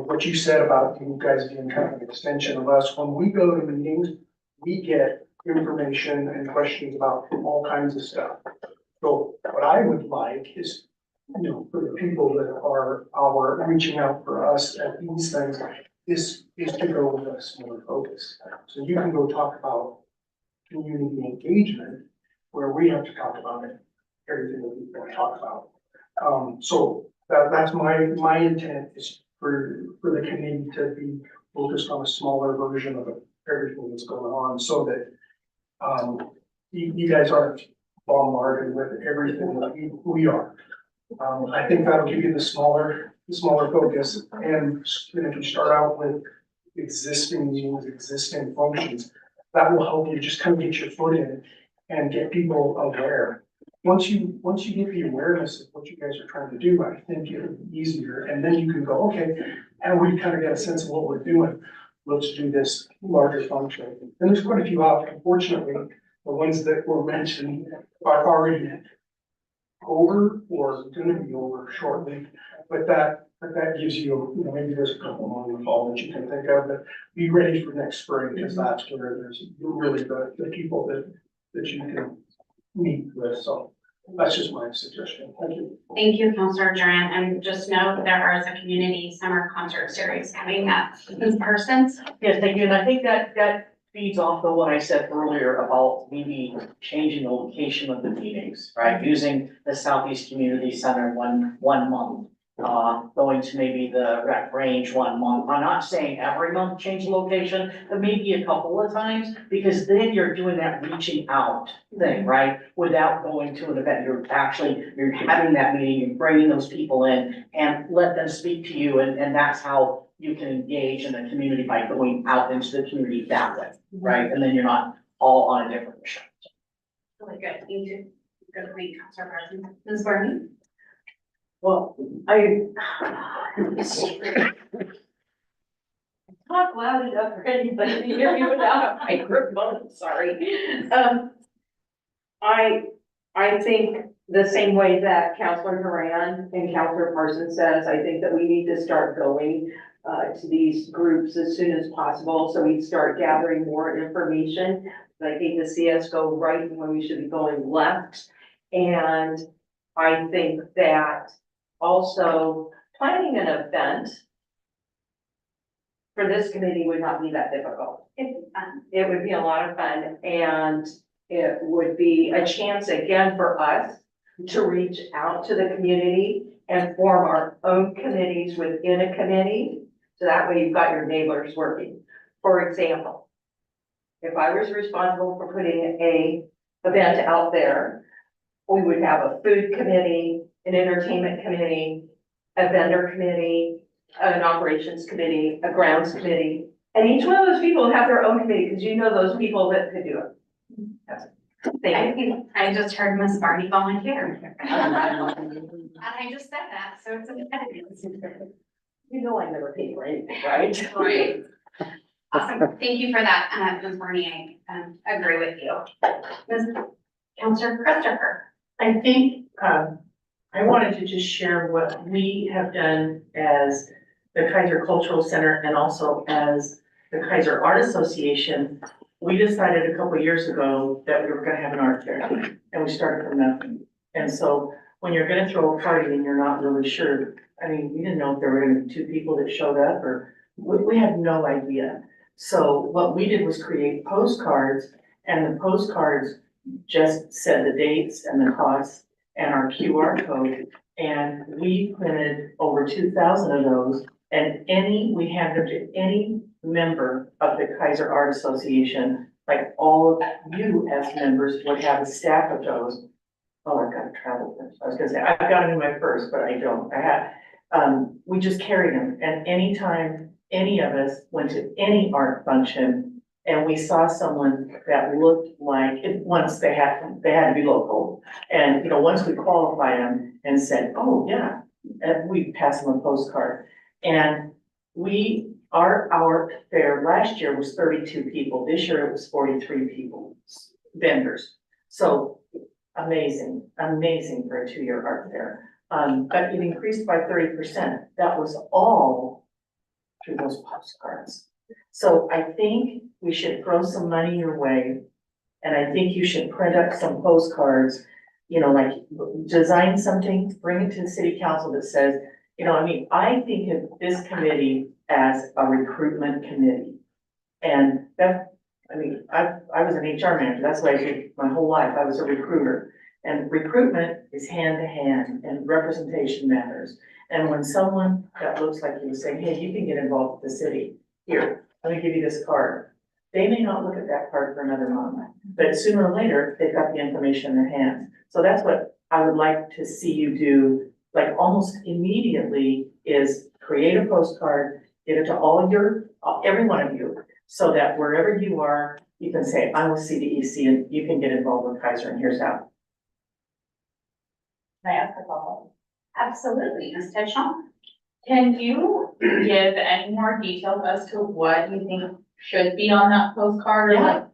What you said about you guys being kind of an extension of us. When we go to meetings, we get information and questions about all kinds of stuff. So what I would like is, for the people that are reaching out for us at these things, is to go with a smaller focus. So you can go talk about community engagement, where we have to talk about it, everything that we want to talk about. So that's my intent, is for the committee to be focused on a smaller version of everything that's going on, so that you guys aren't bombarded with everything that we are. I think that'll give you the smaller focus, and if you start out with existing meetings, existing functions, that will help you just kind of get your foot in and get people aware. Once you get the awareness of what you guys are trying to do, I think it'll be easier, and then you can go, okay, and we kind of get a sense of what we're doing. Let's do this larger function. And there's quite a few out. Unfortunately, the ones that were mentioned are already over or going to be over shortly. But that But that gives you, maybe there's a couple more in the fall that you can think of, but be ready for next spring, because that's where there's really the people that you can meet with, so that's just my suggestion. Thank you. Thank you, Counselor Duran, and just know there is a community summer concert series coming up in person. Yes, thank you, and I think that feeds off of what I said earlier about maybe changing the location of the meetings, right? Using the Southeast Community Center one month, going to maybe the Rec Range 1 month. I'm not saying every month change the location, but maybe a couple of times, because then you're doing that reaching out thing, right? Without going to an event, you're having that meeting, you're bringing those people in and let them speak to you, and that's how you can engage in the community by going out into the community that way, right? And then you're not all on a different mission. Really good, thank you. Good point, Counselor Parsons. Ms. Barney? Well, talk loud enough for anybody to hear me without a microphone, sorry. I think the same way that Counselor Duran and Counselor Parsons says, I think that we need to start going to these groups as soon as possible, so we start gathering more information. I hate to see us go right when we should be going left. And I think that also planning an event for this committee would not be that difficult. It's fun. It would be a lot of fun, and it would be a chance again for us to reach out to the community and form our own committees within a committee. So that way you've got your neighbors working. For example, if I was responsible for putting a event out there, we would have a food committee, an entertainment committee, a vendor committee, an operations committee, a grounds committee. And each one of those people have their own committee, because you know those people that could do it. That's it. Thank you. I just heard Ms. Barney volunteer. And I just said that, so it's okay. You know I never pay for anything, right? Right. Awesome, thank you for that, Ms. Barney, I agree with you. Ms. Counselor Christopher? I think, I wanted to just share what we have done as the Kaiser Cultural Center and also as the Kaiser Art Association. We decided a couple of years ago that we were gonna have an art fair, and we started from nothing. And so when you're gonna throw a party and you're not really sure, I mean, we didn't know if there were gonna be 2 people that showed up, or we had no idea. So what we did was create postcards, and the postcards just said the dates and the costs and our QR code. And we printed over 2,000 of those, and we handed them to any member of the Kaiser Art Association. Like all of you as members would have a stack of those. Oh, I've got a travel purse. I was gonna say, I've got them in my purse, but I don't. We just carried them, and anytime any of us went to any art function and we saw someone that looked like, once they had to be local. And, once we qualified them and said, oh, yeah, and we passed them a postcard. And our art fair last year was 32 people. This year it was 43 people, vendors. So amazing for a 2-year art fair. But it increased by 30%. That was all through those postcards. So I think we should throw some money your way. And I think you should print up some postcards, like design something, bring it to the city council that says, I think of this committee as a recruitment committee. And I was an HR manager. That's what I did my whole life. I was a recruiter. And recruitment is hand to hand, and representation matters. And when someone that looks like you is saying, hey, you can get involved with the city, here, let me give you this card. They may not look at that card for another month, but sooner or later, they've got the information in their hands. So that's what I would like to see you do, like almost immediately, is create a postcard, give it to every one of you, so that wherever you are, you can say, I'm with CDEC, and you can get involved with Kaiser, and here's how. Can I ask a follow-up? Absolutely, Ms. Titchell? Can you give any more details as to what you think should be on that postcard? Or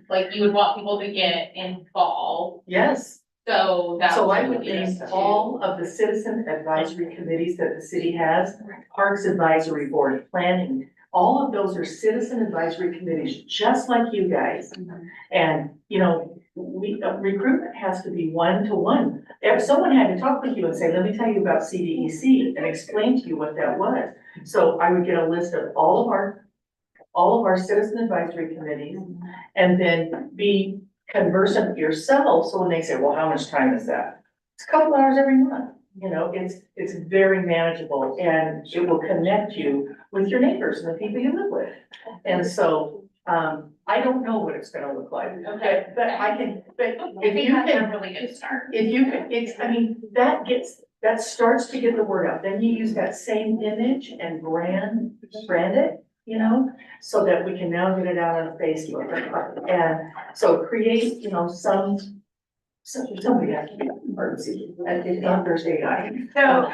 like you would want people to get involved? Yes, So that. So I would name all of the citizen advisory committees that the city has, Parks Advisory Board, Planning. All of those are citizen advisory committees, just like you guys. And, you know, recruitment has to be one-to-one. If someone had to talk with you and say, let me tell you about CDEC and explain to you what that was. So I would get a list of all of our citizen advisory committees and then be conversant yourself. So when they say, well, how much time is that? It's a couple hours every month. You know, it's very manageable and it will connect you with your neighbors and the people you live with. And so, I don't know what it's gonna look like, okay, but I can, but I if think you that's a can, really good start. if you can, I mean, that starts to get the word out. Then you use that same image and brand it, you know, so that we can now get it out on Facebook. And so create, you know, somebody has to be emergency, it's not Thursday night. So,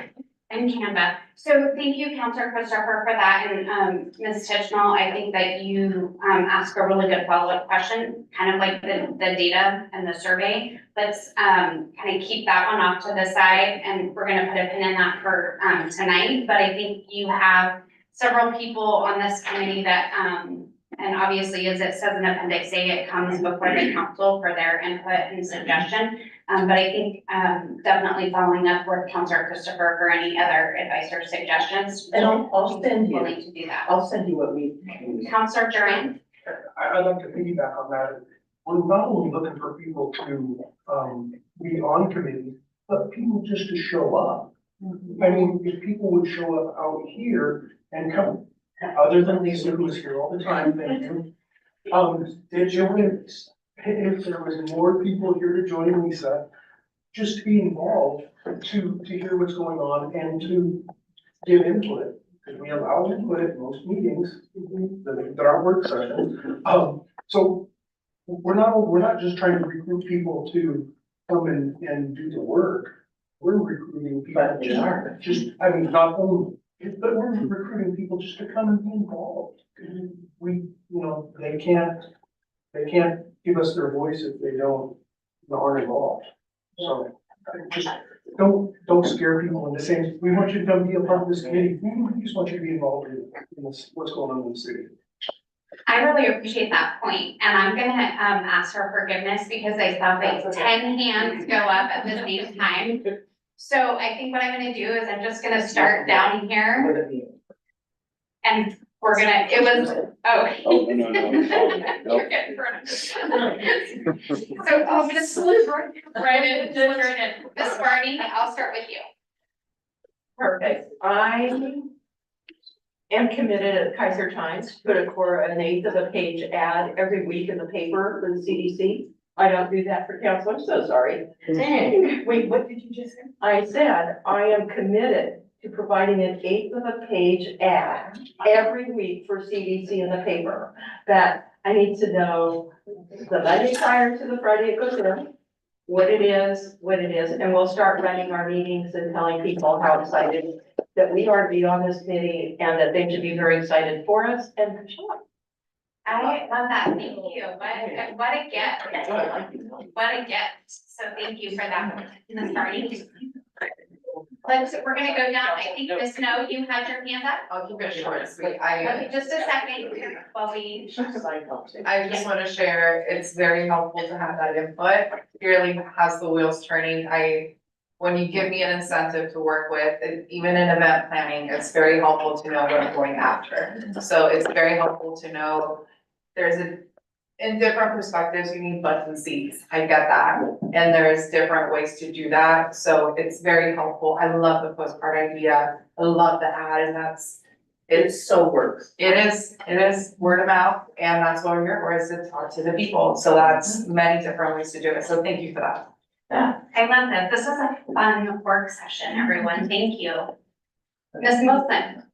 and Canva, so thank you, Counselor Christopher, for that, and, Ms. Titchnell, I think that you, asked a really good follow-up question, kind of like the data and the survey. Let's, kind of keep that one off to the side, and we're gonna put a pin in that for, tonight, but I think you have several people on this committee that, and obviously, as it says in Appendix A, it comes before the council for their input and suggestion. But I think, definitely following up with Counselor Christopher for any other advice or suggestions. And I'll send you, Willing to do that. I'll send you what we. Counselor Duran? I'd like to piggyback on that. We're not only looking for people to, be on committee, but people just to show up. I mean, if people would show up out here and come, other than Lisa, who's here all the time, thank you. Did you, if there was more people here to join Lisa, just to be involved, to hear what's going on and to give input, because we allow input at most meetings, that are work sessions. So we're not just trying to recruit people to come and do the work. We're recruiting people, I mean, not only, but we're recruiting people just to come and be involved. We, you know, they can't give us their voice if they aren't involved. So just don't scare people into saying, we want you to come be a part of this committee. We just want you to be involved in this, what's going on in the city. I really appreciate that point, and I'm gonna, ask for forgiveness because I saw like 10 hands go up at the same time. So I think what I'm gonna do is I'm just gonna start down here. And we're gonna, it was, oh. You're getting burned. So I'm gonna slip right in, Ms. Barney, I'll start with you. Perfect. I am committed at Kaiser Times to put an eighth of a page ad every week in the paper for the CDC. I don't do that for council, I'm so sorry. Wait, what did you just say? I said, I am committed to providing an eighth of a page ad every week for CDC in the paper. That I need to know the Monday prior to the Friday it goes in, what it is, and we'll start running our meetings and telling people how excited that we are to be on this committee and that they should be very excited for us and show up. I love that, thank you, what a gift, what a gift, so thank you for that, Ms. Barney. We're gonna go down, I think, Ms. Snow, you had your hand up? I'll keep it short and sweet. Okay, just a second, while we. I just want to share, it's very helpful to have that input, really has the wheels turning. When you give me an incentive to work with, even in event planning, it's very helpful to know what I'm going after. So it's very helpful to know in different perspectives, you need butts and seats. I get that. And there's different ways to do that. So it's very helpful. I love the postcard idea. I love the ad, and it so works. It is word of mouth, and that's what we're here for, is to talk to the people. So that's many different ways to do it. So thank you for that. Yeah, I love that. This is a fun work session, everyone. Thank you. Ms. Wilson.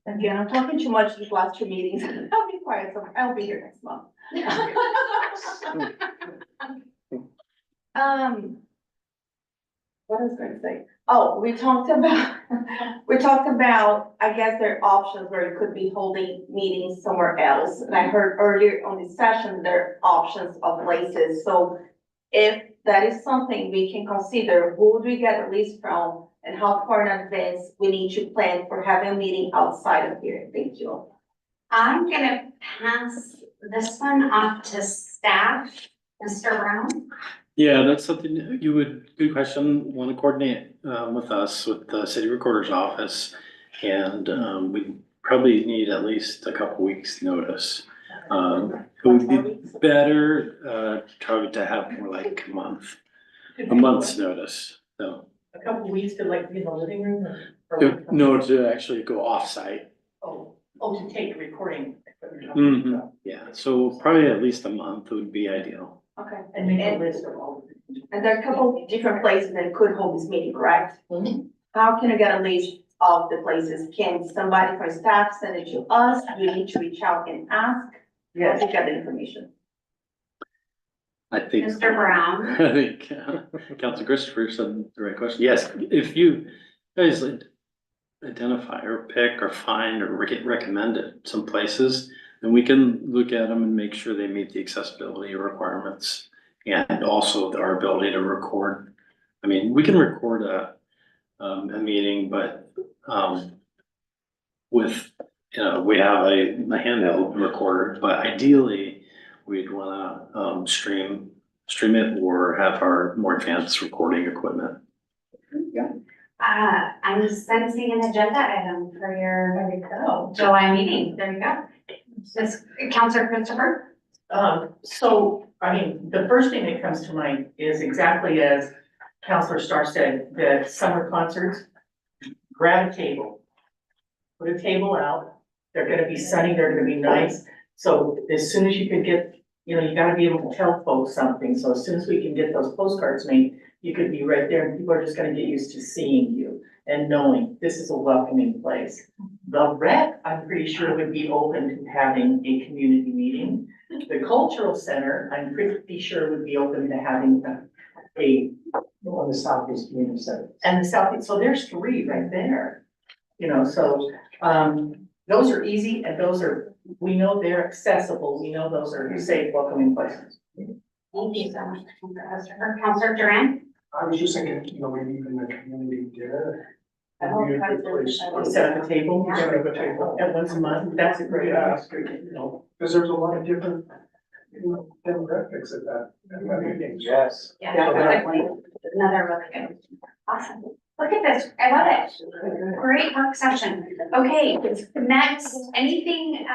Again, I'm talking too much these last two meetings. I'll be quiet, so I'll be here next month. What was I going to say? Oh, we talked about, I guess there are options where you could be holding meetings somewhere else. And I heard earlier on this session, there are options of places. So if that is something we can consider. Who would we get a list from and how far in advance we need to plan for having a meeting outside of here? Thank you. I'm gonna pass this one off to staff, Mr. Brown. Yeah, that's something you would, good question, want to coordinate with us, with the city recorder's office. And we probably need at least a couple weeks notice. It would be better try to have more like a month's notice, so. A couple weeks to like be in the living room or? No, to actually go off-site. Oh, to take recording. Yeah, so probably at least a month would be ideal. Okay. And make a list of all. And there are a couple different places that could hold this meeting, correct? Mhm. How can I get a list of the places? Can somebody from staff send it to us? Do we need to reach out and ask? Yes. To get the information. I think. Mr. Brown. I think Council Christopher said the right question. Yes, if you guys identify or pick or find or get recommended some places, then we can look at them and make sure they meet the accessibility requirements and also our ability to record. I mean, we can record a meeting, but with, we have a handheld recorder, but ideally we'd wanna stream it or have our more advanced recording equipment. I'm sensing an agenda item for your There you go. July meeting. There you go. This, Counselor Christopher? So, I mean, the first thing that comes to mind is exactly as Counselor Starr said, the summer concerts. Grab a table. Put a table out. They're gonna be sunny, they're gonna be nice. So as soon as you can get, you gotta be able to tell folks something. So as soon as we can get those postcards made, you could be right there and people are just gonna get used to seeing you and knowing this is a welcoming place. The rec, I'm pretty sure would be open to having a community meeting. The cultural center, I'm pretty sure would be open to having On the Southeast Community Center. and the southeast, so there's three right there. So, those are easy and those are, we know they're accessible, we know those are safe, welcoming places. Thank you so much, Counselor Duran. I was just thinking, maybe even a community dinner. Would be a good place. Set up a table, Set up a table. at once a month, that's a great Yeah, idea. because there's a lot of different, demographics at that meeting. Yes. Yeah, exactly. Another really good. Awesome. Look at this. I love it. Great work session. Okay, next, anything,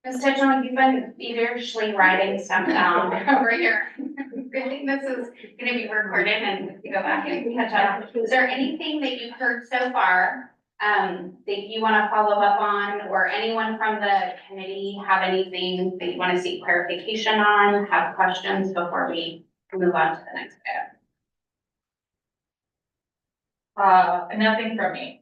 Ms. Tetchell, you've been feverishly writing stuff down over here. I think this is gonna be recorded and go back and catch up. Is there anything that you've heard so far, that you wanna follow up on, or anyone from the committee have anything that you wanna seek clarification on, have questions before we move on to the next item? Nothing from me.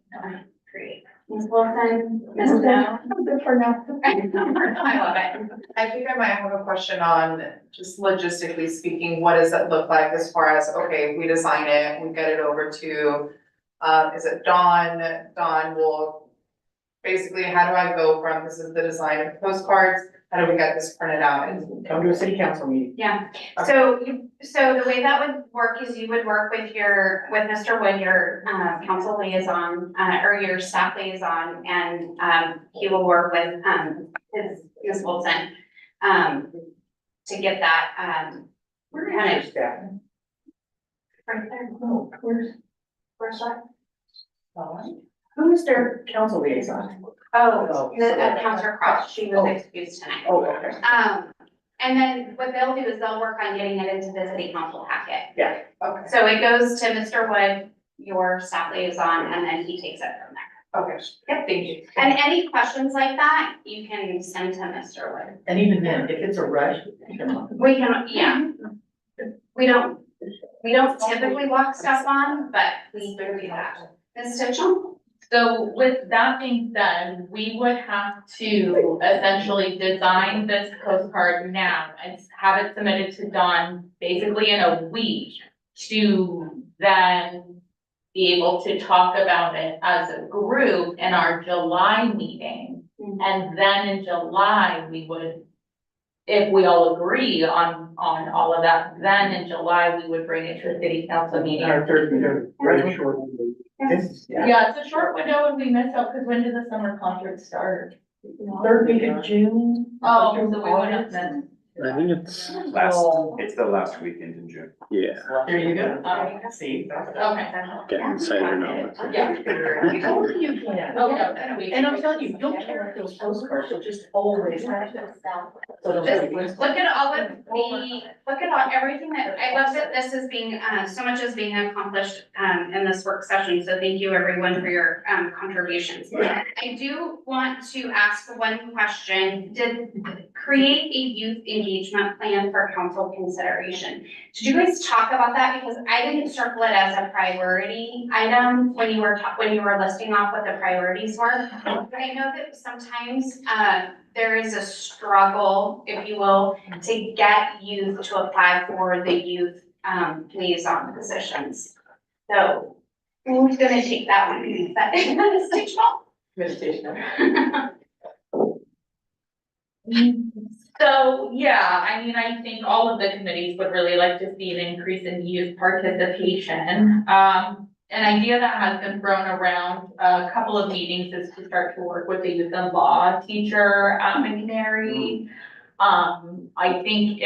Great. Ms. Wilson, Ms. Snow? Good for now. I love it. I think I might have a question on, just logistically speaking, what does it look like as far as, okay, we design it, we get it over to, is it Dawn? Dawn will, basically, how do I go from, this is the design of postcards, how do we get this printed out? And Come to a city council meeting. Yeah, so the way that would work is you would work with Mr. Wood, your council liaison, or your staff liaison, and he will work with Ms. Wilson to get that Where kind is your staff? right there. Oh, Where's that? Who is their council liaison? Oh, Counselor Cross, she was excused tonight. Oh, okay. And then what they'll do is they'll work on getting it into the city council packet. Yeah. Okay, So it goes to Mr. Wood, your staff liaison, and then he takes it from there. okay, yep, thank you. And any questions like that, you can send to Mr. Wood. And even then, if it's a rush, you can. We can, yeah. We don't typically walk stuff on, but we do that. Ms. Titchell? So with that being said, we would have to essentially design this postcard now and have it submitted to Dawn basically in a week to then be able to talk about it as a group in our July meeting. And then in July, we would if we all agree on all of that, then in July, we would bring it to a city council meeting. Our third meeting, right, short. Yeah, it's a short window and we miss out, because when do the summer concerts start? Third week of June. Oh, so we would have missed. I think it's, It's the last weekend in June. yeah, There you go. See. Okay. getting excited now. Yeah. Totally you can. Okay. And I'm telling you, don't care if those postcards, you'll just always have them. So don't Just worry. look at all of the, look at all, everything that, I love that this is being, so much is being accomplished, in this work session, so thank you everyone for your, contributions. I do want to ask one question, did create a youth engagement plan for council consideration? Did you guys talk about that? Because I didn't circle it as a priority item when you were listing off what the priorities were. But I know that sometimes, there is a struggle, if you will, to get youth to apply for the youth liaison positions. So who's gonna take that one? Is that Ms. Station. So, yeah, I mean, I think all of the committees would really like to see an increase in youth participation. An idea that has been thrown around a couple of meetings is to start to work with the youth and law teacher at McNary. I think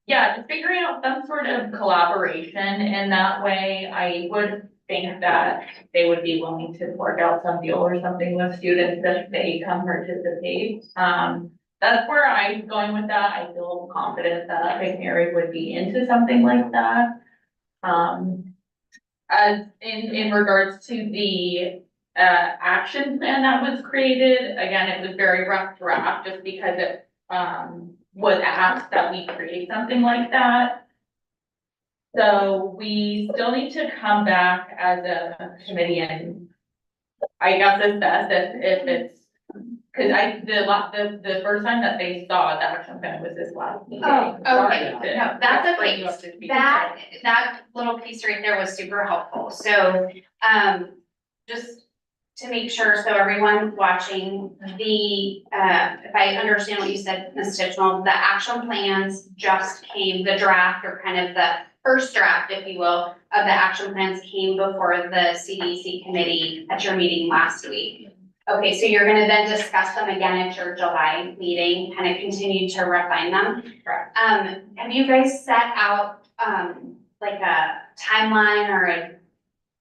just figuring out some sort of collaboration in that way, I would think that they would be willing to work out some deal or something with students if they come participate. That's where I'm going with that. I feel confident that McNary would be into something like that. As in regards to the action plan that was created, again, it was very rough draft just because it was asked that we create something like that. So we still need to come back as a committee and I guess assess if it's, cause the first time that they saw the action plan was this last meeting. Oh, okay, Sorry to no, that's bring you okay. up to speed. That little piece right there was super helpful. So, just to make sure, so everyone watching the, if I understand what you said, Ms. Titchell, the action plans just came, the draft or kind of the first draft, if you will, of the action plans came before the CDC committee at your meeting last week. Okay, so you're gonna then discuss them again at your July meeting, kind of continue to refine them. Correct. Have you guys set out, like a timeline or a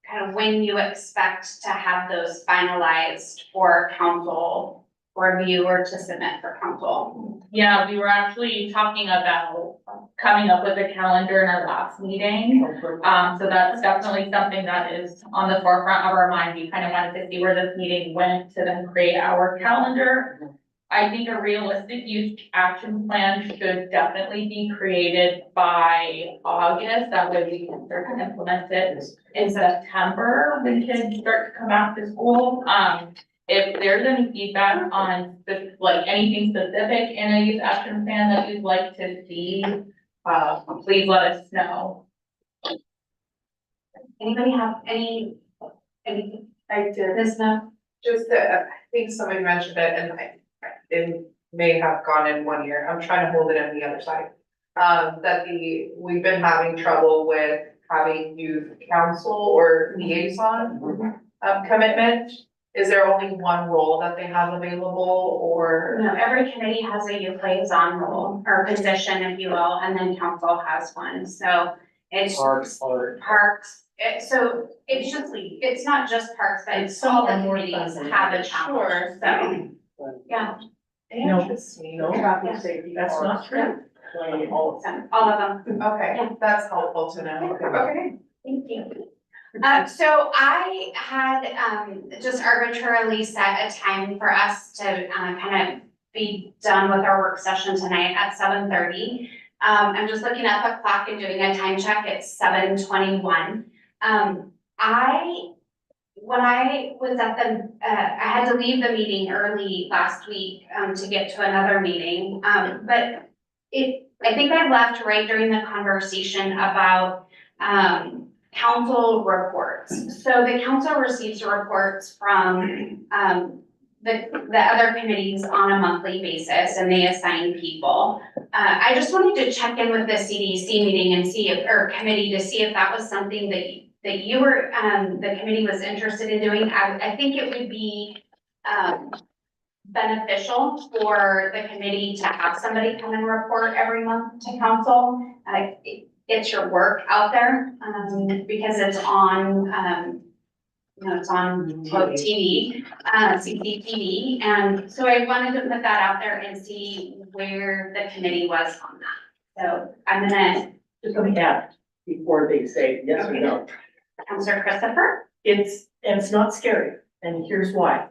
kind of when you expect to have those finalized for council review or to submit for council? Yeah, we were actually talking about coming up with a calendar in our last meeting. So that's definitely something that is on the forefront of our mind. We kind of wanted to see where this meeting went to then create our calendar. I think a realistic youth action plan should definitely be created by August. That way we can start to implement it in September when kids start to come back to school. If there's any feedback on like anything specific in a youth action plan that you'd like to see, please let us know. Anybody have anything? I did. Ms. No? Just I think somebody mentioned it and it may have gone in one year. I'm trying to hold it in the other side. We've been having trouble with having youth council or liaison commitment. Is there only one role that they have available or? No, every committee has a youth liaison role or position, if you will, and then council has one. So it's parks. So it's just, it's not just parks, but it's all the committees have a challenge, so, yeah. No traffic safety. That's not true. All of them. Okay, that's helpful to know. Okay, thank you. So I had, just arbitrarily set a time for us to, kind of be done with our work session tonight at 7:30. I'm just looking at the clock and doing a time check, it's 7:21. When I was at the, I had to leave the meeting early last week, to get to another meeting, but I think I left right during the conversation about, council reports. So the council receives reports from, the other committees on a monthly basis and they assign people. I just wanted to check in with the CDC meeting and see if, or committee, to see if that was something that you were, the committee was interested in doing. I think it would be, beneficial for the committee to have somebody come and report every month to council. It's your work out there, because it's on, it's on TV, CCTV. And so I wanted to put that out there and see where the committee was on that. So I'm gonna, Just let me add, before they say yes or no. Counselor Christopher? And it's not scary, and here's why.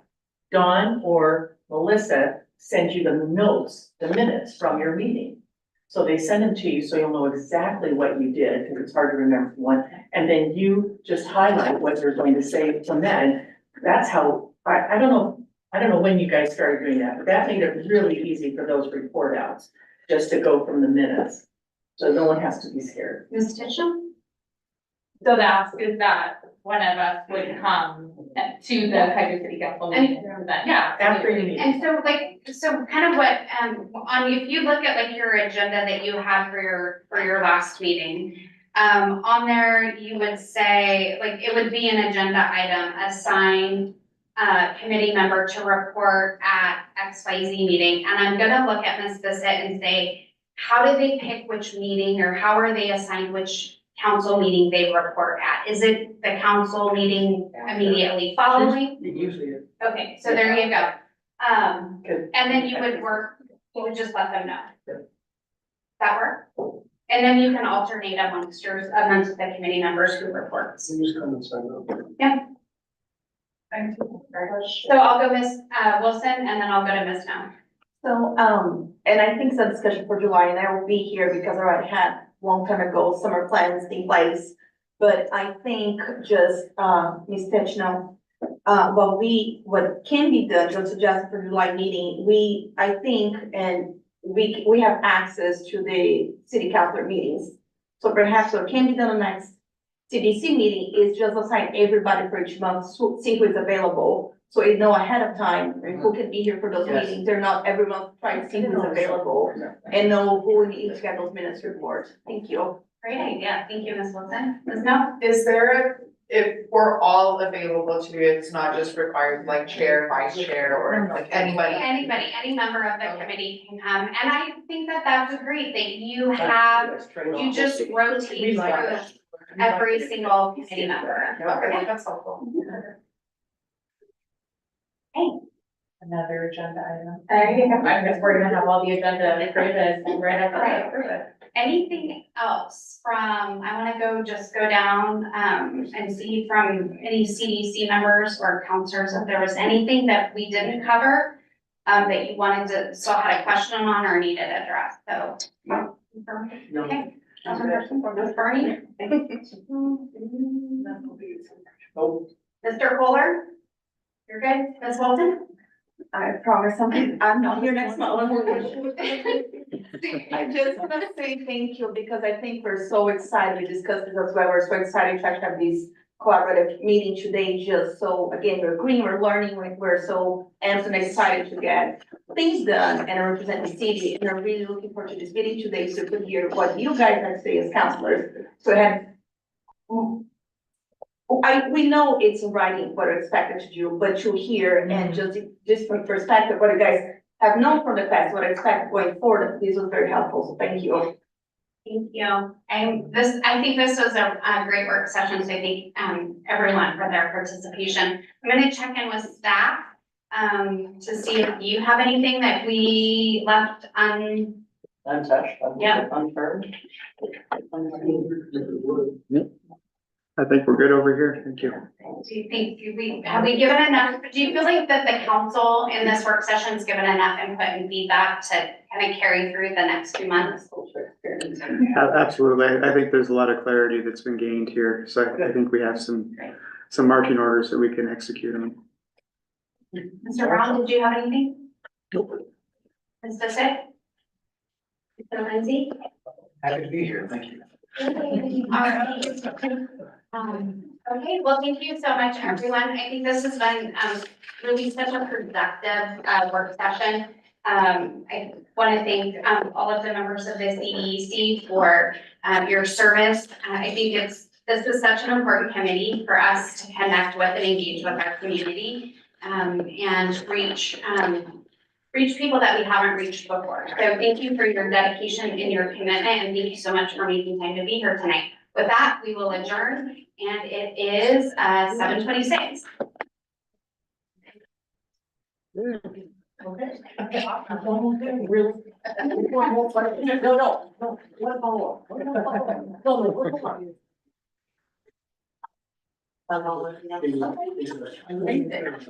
Dawn or Melissa send you the notes, the minutes from your meeting. So they send them to you, so you'll know exactly what you did, because it's hard to remember one. And then you just highlight what you're going to say from that, and that's how, I don't know when you guys started doing that, but that made it really easy for those report outs, just to go from the minutes. So no one has to be scared. Ms. Tisham? So the ask is that one of us would come to the Kaiser City Council meeting, that, yeah. After you meet. And so kind of what, if you look at like your agenda that you had for your last meeting, on there, you would say, like, it would be an agenda item, assign committee member to report at XYZ meeting. And I'm gonna look at Ms. Bissett and say, how do they pick which meeting, or how are they assigned which council meeting they report at? Is it the council meeting immediately following? It usually is. Okay, so there you go. And then you would just let them know. That work? And then you can alternate amongst the committee members who reports. Just come and sign up. Thank you very much. So I'll go Ms. Wilson, and then I'll go to Ms. No. So, and I think it's a discussion for July, and I will be here because I already had long time ago summer plans in place. But I think just, Ms. Techno, what can be done, just suggested for July meeting, I think, and we have access to the city councilor meetings. So perhaps what can be done on next CDC meeting is just assign everybody for each month, see who is available. So you know ahead of time who can be here for those Yes. meetings. They're not everyone trying to see who's available and know who in each get those minutes report. Thank you. Great idea. Thank you, Ms. Wilson. Ms. No? Is there if we're all available to it, it's not just required like chair, vice chair, or like anybody? Anybody, any member of the committee can come. And I think that that's great that you have, you just rotate through every single committee member. Okay, that's helpful. Another agenda item. There you go. I guess we're gonna have all the agenda right after that. Anything else from, I wanna go down, and see from any CDC members or counselors, if there was anything that we didn't cover, that you wanted to, still had a question on or needed addressed, so. Okay. Ms. Bernie? Mr. Kohler? You're good? Ms. Wilson? I promise I'm not here next month. I just want to say thank you because I think we're so excited. We discussed this as well. We're so excited to have this collaborative meeting today. Just so, again, we're agreeing, we're learning, we're so amped and excited to get things done and represent the city. And I'm really looking forward to this meeting today so we could hear what you guys have to say as counselors. So we know it's in writing what we're expected to do, but to hear and just from perspective, what you guys have known from the past, what I expect going forward, this was very helpful, so thank you. Thank you. I think this was a great work session, so I thank everyone for their participation. I'm gonna check in with staff to see if you have anything that we left Untouched, Yeah. unheard. I think we're good over here. Thank you. Do you think, have we given enough, do you feel like that the council in this work session has given enough input and feedback to kind of carry through the next 2 months? Absolutely. I think there's a lot of clarity that's been gained here. So I think we have some marching orders that we can execute on. Mr. Brown, did you have anything? Ms. Bissett? Mr. Lindsay? Happy to be here, thank you. All right. Okay, well, thank you so much, everyone. I think this has been, really such a productive, work session. I want to thank, all of the members of the CDEC for, your service. I think this is such an important committee for us to connect with and engage with our community, and reach people that we haven't reached before. So thank you for your dedication and your commitment, and thank you so much for making time to be here tonight. With that, we will adjourn, and it is 7:26. Okay. Really? One more question? No, one follow-up. One follow-up.